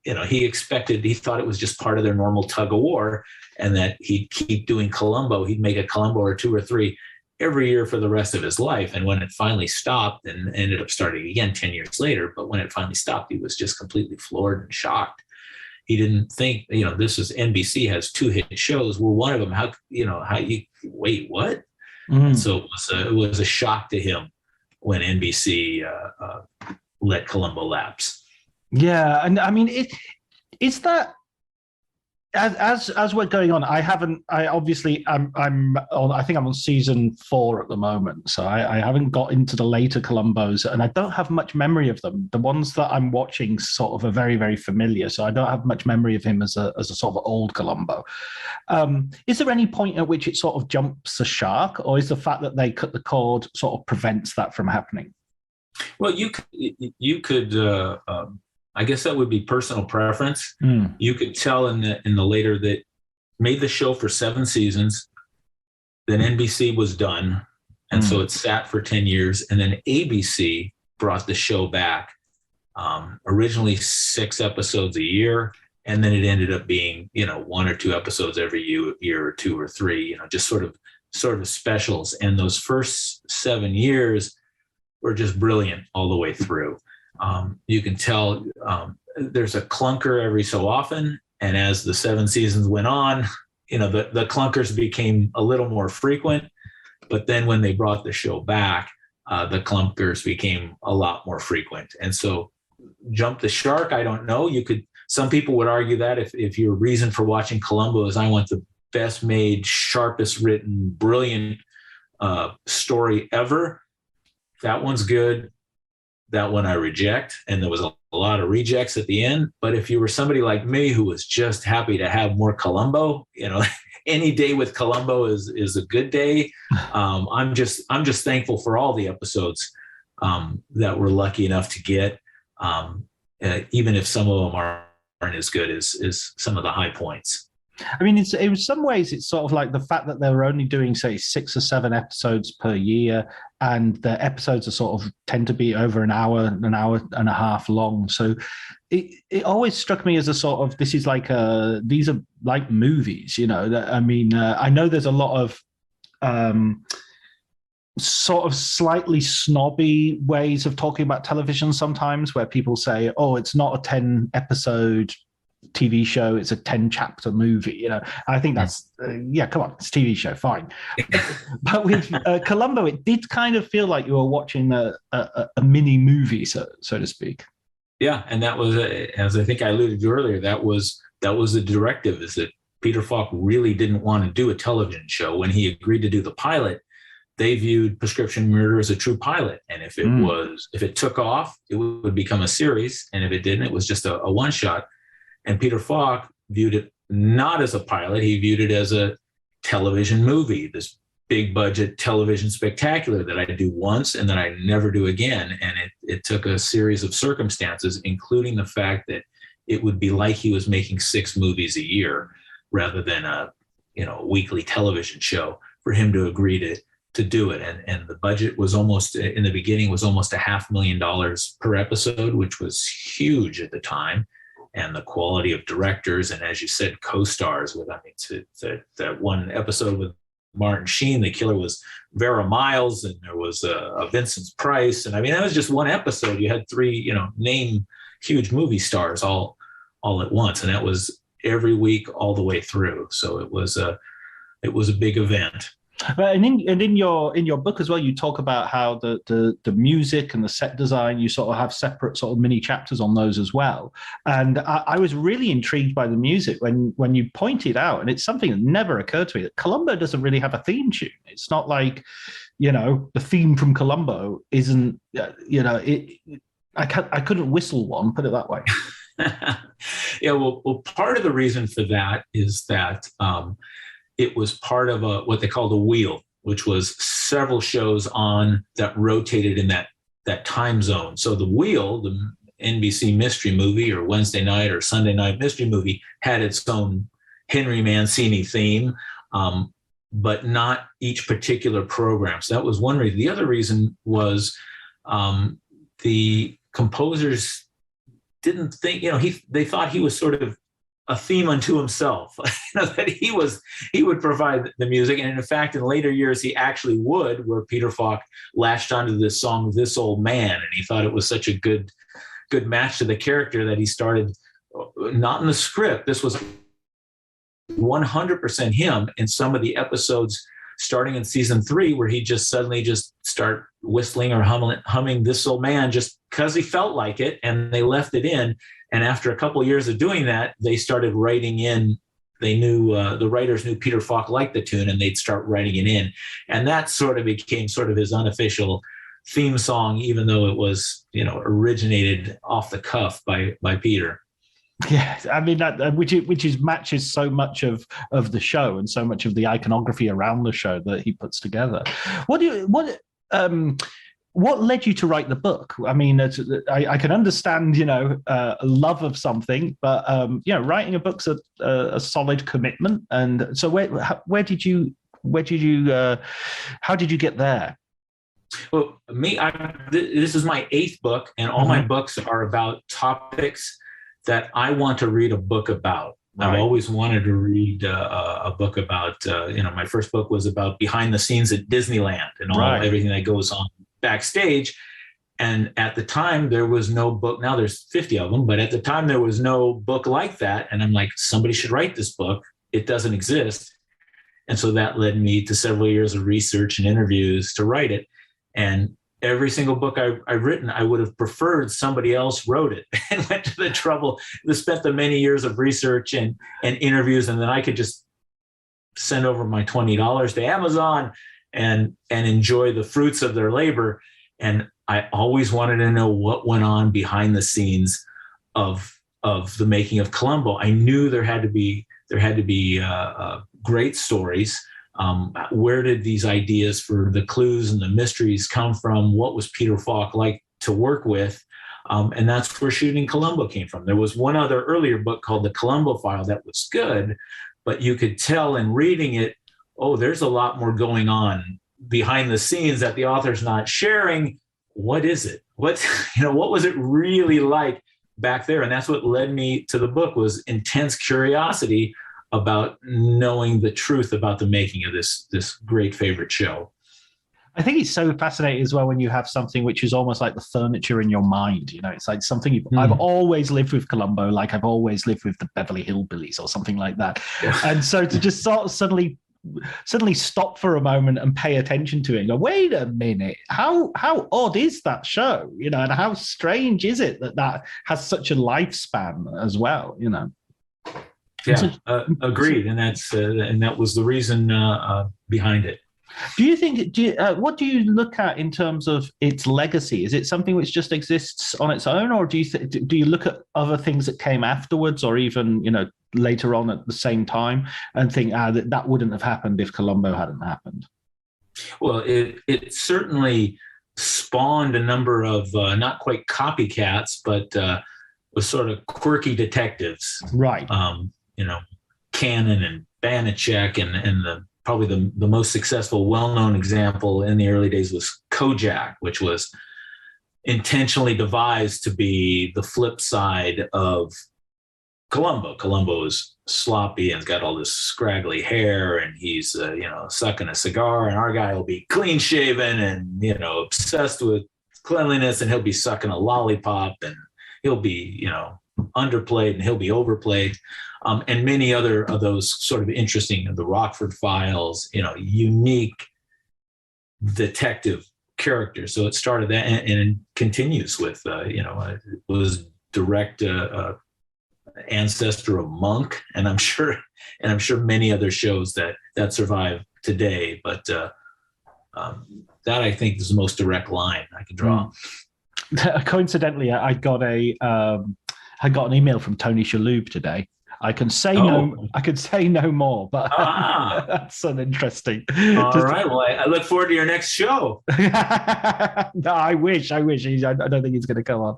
thought it was just part of their normal tug of war, and that he'd keep doing Columbo. He'd make a Columbo or two or three every year for the rest of his life. And when it finally stopped, and ended up starting again 10 years later, but when it finally stopped, he was just completely floored and shocked. He didn't think, this is NBC has 2 hit shows. Well, one of them, how you wait, what? And so it was a shock to him when NBC let Columbo lapse.
Yeah, and I mean, is that as we're going on? I'm on. I think I'm on season 4 at the moment, so I haven't got into the later Columbos, and I don't have much memory of them. The ones that I'm watching sort of are very, very familiar, so I don't have much memory of him as a sort of old Columbo. Is there any point at which it sort of jumps the shark, or is the fact that they cut the cord sort of prevents that from happening?
Well, you could. I guess that would be personal preference. You could tell in the later that made the show for 7 seasons, then NBC was done, and so it sat for 10 years, and then ABC brought the show back. Originally 6 episodes a year, and then it ended up being 1 or 2 episodes every year or 2 or 3. Just sort of specials. And those first 7 years were just brilliant all the way through. You can tell there's a clunker every so often, and as the 7 seasons went on, the clunkers became a little more frequent. But then when they brought the show back, the clunkers became a lot more frequent. And so, jump the shark, I don't know. Some people would argue that if your reason for watching Columbo is I want the best made, sharpest written, brilliant story ever, that one's good. That one I reject, and there was a lot of rejects at the end. But if you were somebody like me who was just happy to have more Columbo, any day with Columbo is a good day. I'm just thankful for all the episodes that we're lucky enough to get, even if some of them aren't as good as some of the high points.
I mean, in some ways, it's sort of like the fact that they were only doing, say, 6 or 7 episodes per year, and the episodes are sort of tend to be over an hour and a half long. So it always struck me as a sort of, these are like movies, I know there's a lot of sort of slightly snobby ways of talking about television sometimes, where people say, oh, it's not a 10 episode TV show, it's a 10 chapter movie. I think that's come on, it's a TV show, fine. But with Columbo, it did kind of feel like you were watching a mini movie, so to speak.
Yeah, and that was, as I think I alluded to earlier, that was the directive, is that Peter Falk really didn't want to do a television show. When he agreed to do the pilot, they viewed Prescription Murder as a true pilot, and if it took off, it would become a series, and if it didn't, it was just a one shot. And Peter Falk viewed it not as a pilot. He viewed it as a television movie, this big budget television spectacular that I do once and that I never do again. And it took a series of circumstances, including the fact that it would be like he was making 6 movies a year rather than a weekly television show, for him to agree to do it. And the budget was almost, in the beginning, was almost $500,000 per episode, which was huge at the time. And the quality of directors, and as you said, co-stars with, that one episode with Martin Sheen, the killer was Vera Miles, and there was a Vincent Price. And that was just one episode. You had 3, name huge movie stars all at once. And that was every week all the way through. So it was a big event.
And in your book as well, you talk about how the music and the set design, you sort of have separate sort of mini chapters on those as well. And I was really intrigued by the music when you pointed out, and it's something that never occurred to me, that Columbo doesn't really have a theme tune. It's not like, the theme from Columbo isn't, I couldn't whistle one, put it that way.
Yeah, well, part of the reason for that is that it was part of what they called a wheel, which was several shows on that rotated in that time zone. So the wheel, the NBC mystery movie or Wednesday night or Sunday night mystery movie, had its own Henry Mancini theme, but not each particular program. So that was one reason. The other reason was the composers didn't think, they thought he was sort of a theme unto himself. That he would provide the music, and in fact, in later years, he actually would. Where Peter Falk latched onto this song, "This Old Man," and he thought it was such a good match to the character that he started. Not in the script. This was 100% him in some of the episodes, starting in season 3, where he just suddenly just start whistling or humming "This Old Man" just because he felt like it, and they left it in. And after a couple of years of doing that, they started writing in. They knew the writers knew Peter Falk liked the tune, and they'd start writing it in. And that sort of became sort of his unofficial theme song, even though it was, originated off the cuff by Peter.
Yeah, I mean that, which matches so much of the show and so much of the iconography around the show that he puts together. What led you to write the book? I mean, I can understand, a love of something, but writing a book's a solid commitment. And so, how did you get there?
Well, this is my 8th book, and all my books are about topics that I want to read a book about. I've always wanted to read a book about, my first book was about behind the scenes at Disneyland and everything that goes on backstage. And at the time, there was no book. Now there's 50 of them, but at the time there was no book like that. And I'm like, somebody should write this book. It doesn't exist. And so that led me to several years of research and interviews to write it. And every single book I've written, I would have preferred somebody else wrote it and went to the trouble, spent the many years of research and interviews. And then I could just send over my $20 to Amazon and enjoy the fruits of their labor. And I always wanted to know what went on behind the scenes of the making of Columbo. I knew there had to be great stories. Where did these ideas for the clues and the mysteries come from? What was Peter Falk like to work with? And that's where shooting Columbo came from. There was one other earlier book called The Columbo File that was good, but you could tell in reading it, there's a lot more going on behind the scenes that the author's not sharing. What is it? What was it really like back there? And that's what led me to the book, was intense curiosity about knowing the truth about the making of this great favorite show.
I think it's so fascinating as well when you have something which is almost like the furniture in your mind. It's like something I've always lived with Columbo, like I've always lived with the Beverly Hillbillies or something like that. Yeah. And so to just sort of suddenly stop for a moment and pay attention to it and go, wait a minute, how odd is that show? And how strange is it that has such a lifespan as well?
Yeah, agreed, and that was the reason behind it.
Do you think? What do you look at in terms of its legacy? Is it something which just exists on its own, or do you look at other things that came afterwards, or even later on at the same time, and think that wouldn't have happened if Columbo hadn't happened?
Well, it certainly spawned a number of not quite copycats, but was sort of quirky detectives,
right?
Cannon and Banachek, and probably the most successful, well-known example in the early days was Kojak, which was intentionally devised to be the flip side of Columbo. Columbo is sloppy and got all this scraggly hair, and he's sucking a cigar, and our guy will be clean shaven and obsessed with cleanliness, and he'll be sucking a lollipop, and he'll be underplayed and he'll be overplayed. And many other of those sort of interesting, the Rockford Files, unique detective characters. So it started that and it continues with, it was direct ancestor of Monk, and I'm sure many other shows that survive today. But that I think is the most direct line I can draw.
Coincidentally, I got an email from Tony Shalhoub today. I can say no more, but that's an interesting.
All right. Well, I look forward to your next show.
No, I wish. I don't think he's going to come on.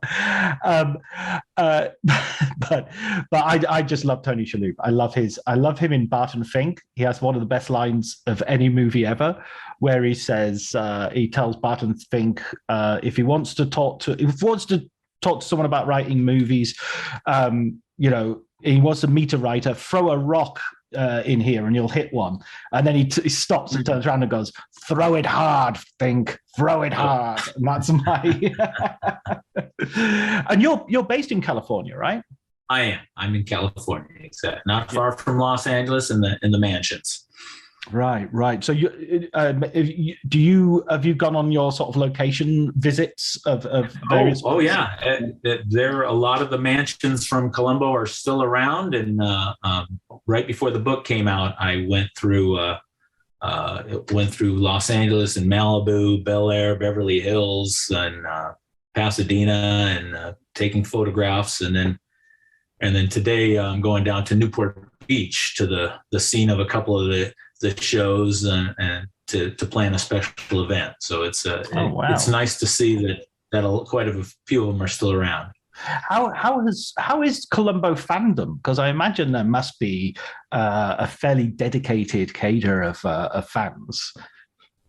But I just love Tony Shalhoub. I love him in Barton Fink. He has one of the best lines of any movie ever, where he says he tells Barton Fink if he wants to talk to someone about writing movies, he was a meter writer. Throw a rock in here and you'll hit one. And then he stops and turns around and goes, throw it hard, think, throw it hard. And that's my... And you're based in California, right?
I am. I'm in California, exactly. Not far from Los Angeles in the mansions.
Right. So have you gone on your sort of location visits of various?
Oh yeah. There a lot of the mansions from Columbo are still around, and right before the book came out, I went through Los Angeles and Malibu, Bel Air, Beverly Hills, and Pasadena, and taking photographs, and then today I'm going down to Newport Beach to the scene of a couple of the shows and to plan a special event. So it's it's nice to see that quite a few of them are still around.
How is Columbo fandom? Because I imagine there must be a fairly dedicated cadre of fans.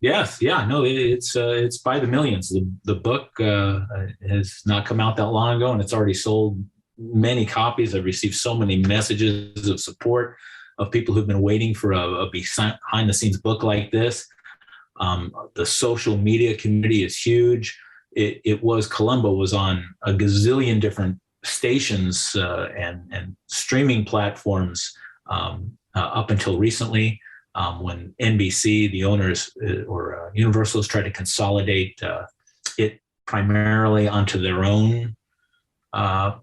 Yes, yeah, no, it's by the millions. The book has not come out that long ago, and it's already sold many copies. I've received so many messages of support of people who've been waiting for a behind-the-scenes book like this. The social media community is huge. Columbo was on a gazillion different stations and streaming platforms up until recently, when NBC, the owners, or Universal, has tried to consolidate it primarily onto their own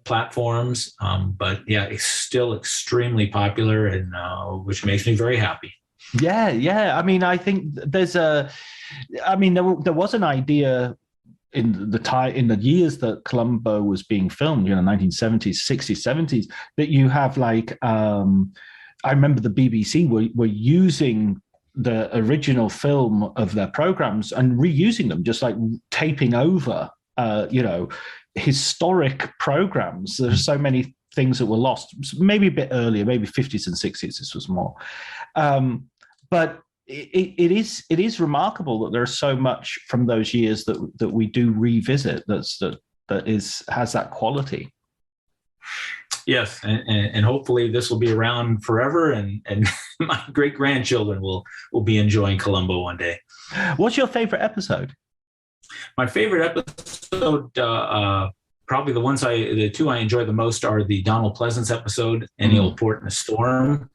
platforms, but yeah, it's still extremely popular, and which makes me very happy.
Yeah. I mean, I think there was an idea in the years that Columbo was being filmed, 1970s, 60s, 70s, that you have like, I remember the BBC were using the original film of their programs and reusing them, just like taping over, historic programs. There's so many things that were lost, maybe a bit earlier, maybe 50s and 60s. This was more, but it is remarkable that there's so much from those years that we do revisit that has that quality.
Yes, and hopefully this will be around forever, and my great grandchildren will be enjoying Columbo one day.
What's your favorite episode?
My favorite episode, probably the two I enjoy the most are the Donald Pleasance episode, Any Old Port in a Storm.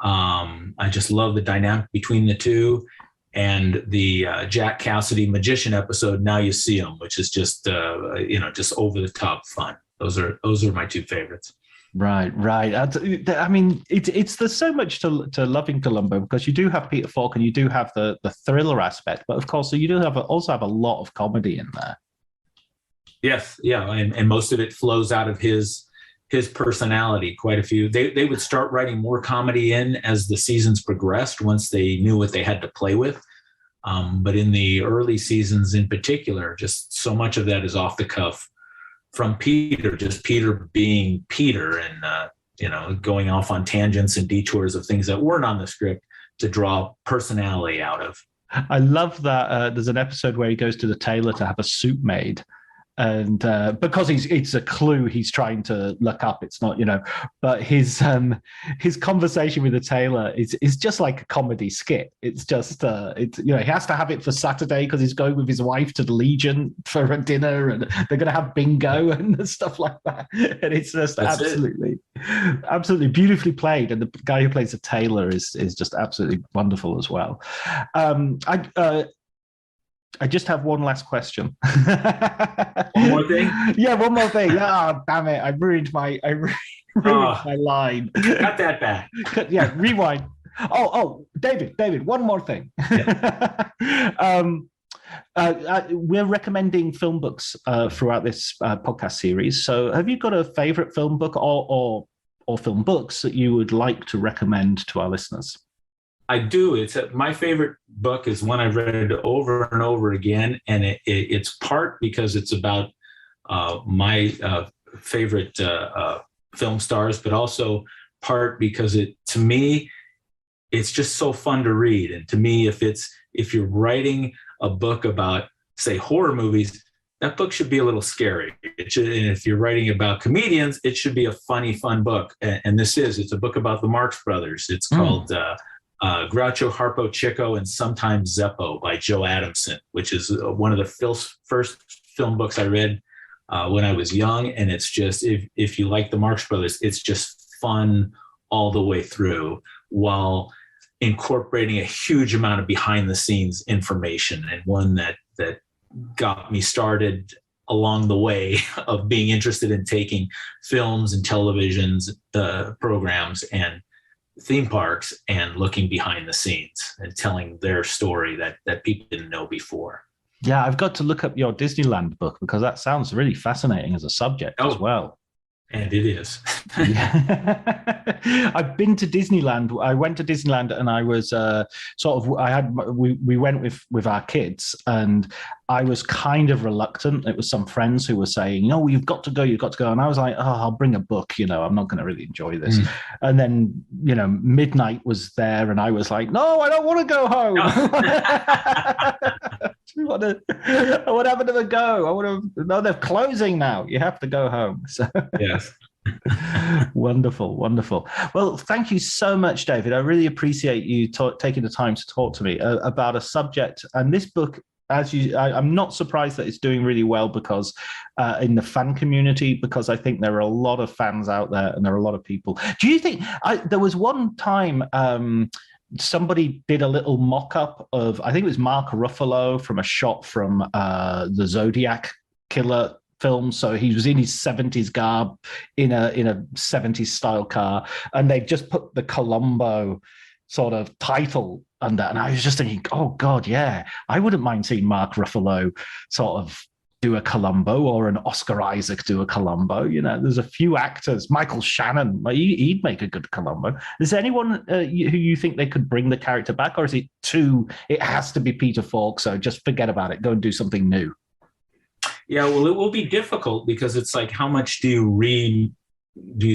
I just love the dynamic between the two, and the Jack Cassidy Magician episode, Now You See 'Em, which is just just over the top fun. Those are my two favorites.
Right. I mean, there's so much to loving Columbo, because you do have Peter Falk and you do have the thriller aspect, but of course you do also have a lot of comedy in there.
Yes, yeah, and most of it flows out of his personality. Quite a few. They would start writing more comedy in as the seasons progressed, once they knew what they had to play with. But in the early seasons in particular, just so much of that is off the cuff from Peter, just Peter being Peter, and going off on tangents and detours of things that weren't on the script to draw personality out of.
I love that there's an episode where he goes to the tailor to have a suit made, and because it's a clue he's trying to look up, it's not, but his conversation with the tailor is just like a comedy skit. It's just he has to have it for Saturday because he's going with his wife to the Legion for a dinner, and they're going to have bingo and stuff like that, and it's just absolutely beautifully played, and the guy who plays the tailor is just absolutely wonderful as well. I just have one last question.
One more thing?
Yeah, one more thing. Oh, damn it. I ruined my line.
Cut that back.
Yeah, rewind. Oh, David, one more thing. Yeah. We're recommending film books throughout this podcast series. So have you got a favorite film book or film books that you would like to recommend to our listeners?
I do. My favorite book is one I've read over and over again, and it's part because it's about my favorite film stars, but also part because to me, it's just so fun to read. And to me, if you're writing a book about, say, horror movies, that book should be a little scary. It should, and if you're writing about comedians, it should be a funny, fun book. And it's a book about the Marx Brothers. It's called Groucho, Harpo, Chico, and Sometimes Zeppo by Joe Adamson, which is one of the first film books I read when I was young. And it's just, if you like the Marx Brothers, it's just fun all the way through, while incorporating a huge amount of behind the scenes information, and one that got me started along the way of being interested in taking films and televisions programs and theme parks and looking behind the scenes and telling their story that people didn't know before.
Yeah, I've got to look up your Disneyland book, because that sounds really fascinating as a subject as well.
And it is.
I've been to Disneyland. I went to Disneyland, and I was we went with our kids, and I was kind of reluctant. It was some friends who were saying, "No, you've got to go. And I was like, "Oh, I'll bring a book. I'm not going to really enjoy this." And then, midnight was there, and I was like, "No, I don't want to go home. I want to have another go. No, they're closing now. You have to go home." So
yes.
Wonderful. Well, thank you so much, David. I really appreciate you taking the time to talk to me about a subject. And this book, I'm not surprised that it's doing really well, because in the fan community, because I think there are a lot of fans out there, and there are a lot of people. Do you think there was one time somebody did a little mock-up of, I think it was Mark Ruffalo, from a shot from the Zodiac Killer film? So he was in his 70s garb in a 70s style car, and they just put the Columbo sort of title under, and I was just thinking, oh God, yeah, I wouldn't mind seeing Mark Ruffalo sort of do a Columbo, or an Oscar Isaac do a Columbo. There's a few actors. Michael Shannon, he'd make a good Columbo. Is there anyone who you think they could bring the character back, or is it has to be Peter Falk, so just forget about it, go and do something new?
Yeah, well, it will be difficult, because it's like, how much do you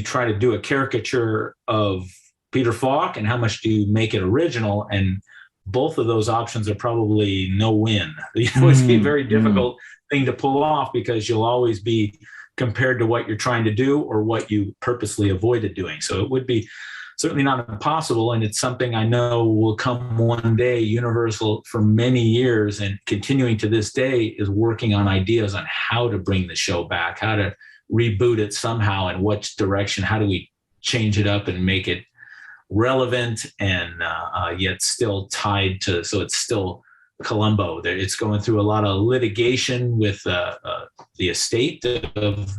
try to do a caricature of Peter Falk, and how much do you make it original? And both of those options are probably no win. It's a very difficult thing to pull off, because you'll always be compared to what you're trying to do, or what you purposely avoided doing. So it would be certainly not impossible, and it's something I know will come one day. Universal, for many years and continuing to this day, is working on ideas on how to bring the show back, how to reboot it somehow, and which direction, how do we change it up and make it relevant and yet still tied to, so it's still Columbo. It's going through a lot of litigation with the estate of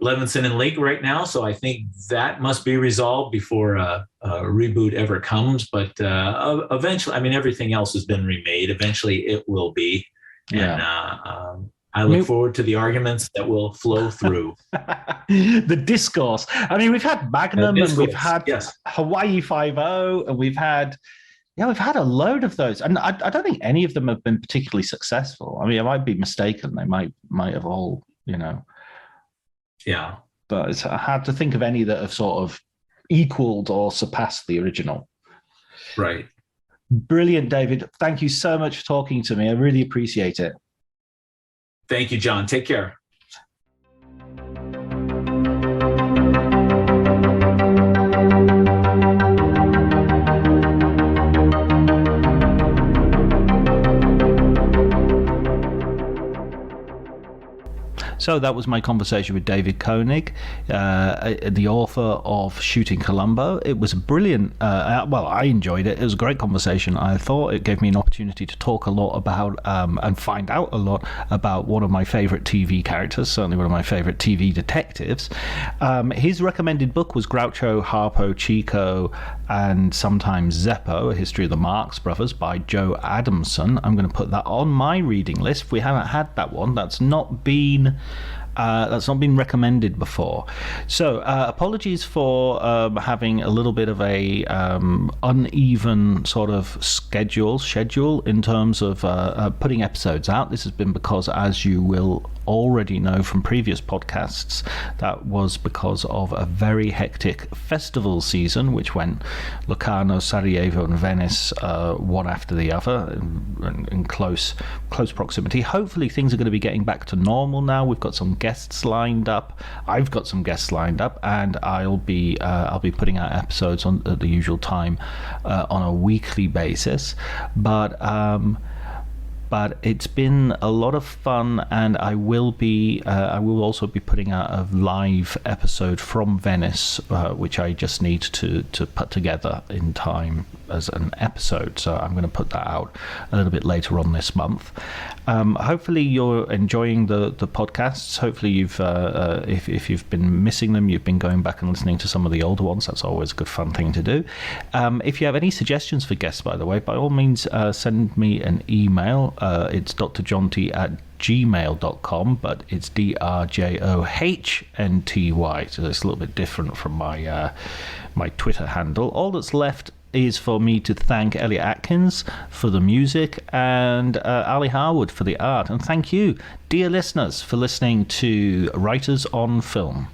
Levinson and Lake right now, so I think that must be resolved before a reboot ever comes. But eventually, everything else has been remade. Eventually, it will be. Yeah. And I look forward to the arguments that will flow through.
The discourse. We've had Magnum, and we've had Hawaii Five-0, and we've had a load of those, and I don't think any of them have been particularly successful. I might be mistaken. They might have all,
Yeah.
But it's hard to think of any that have sort of equaled or surpassed the original.
Right.
Brilliant, David. Thank you so much for talking to me. I really appreciate it.
Thank you, John. Take care.
So that was my conversation with David Koenig, the author of Shooting Columbo. It was brilliant. I enjoyed it. It was a great conversation. I thought it gave me an opportunity to talk a lot about and find out a lot about one of my favorite TV characters, certainly one of my favorite TV detectives. His recommended book was Groucho, Harpo, Chico, and Sometimes Zeppo, A History of the Marx Brothers by Joe Adamson. I'm going to put that on my reading list. If we haven't had that one, that's not been recommended before. So apologies for having a little bit of a uneven sort of schedule in terms of putting episodes out. This has been because, as you will already know from previous podcasts, that was because of a very hectic festival season, which went Locarno, Sarajevo, and Venice one after the other in close proximity. Hopefully things are going to be getting back to normal now. We've got some guests lined up. I've got some guests lined up, and I'll be putting out episodes at the usual time on a weekly basis. But it's been a lot of fun, and I will also be putting out a live episode from Venice, which I just need to put together in time as an episode. So I'm going to put that out a little bit later on this month. Hopefully you're enjoying the podcasts. Hopefully you've if you've been missing them, you've been going back and listening to some of the older ones. That's always a good fun thing to do. If you have any suggestions for guests, by the way, by all means send me an email. It's drjohnty@gmail.com, but it's DRJOHNTY, so it's a little bit different from my Twitter handle. All that's left is for me to thank Elliot Atkins for the music and Ali Harwood for the art. And thank you, dear listeners, for listening to Writers on Film.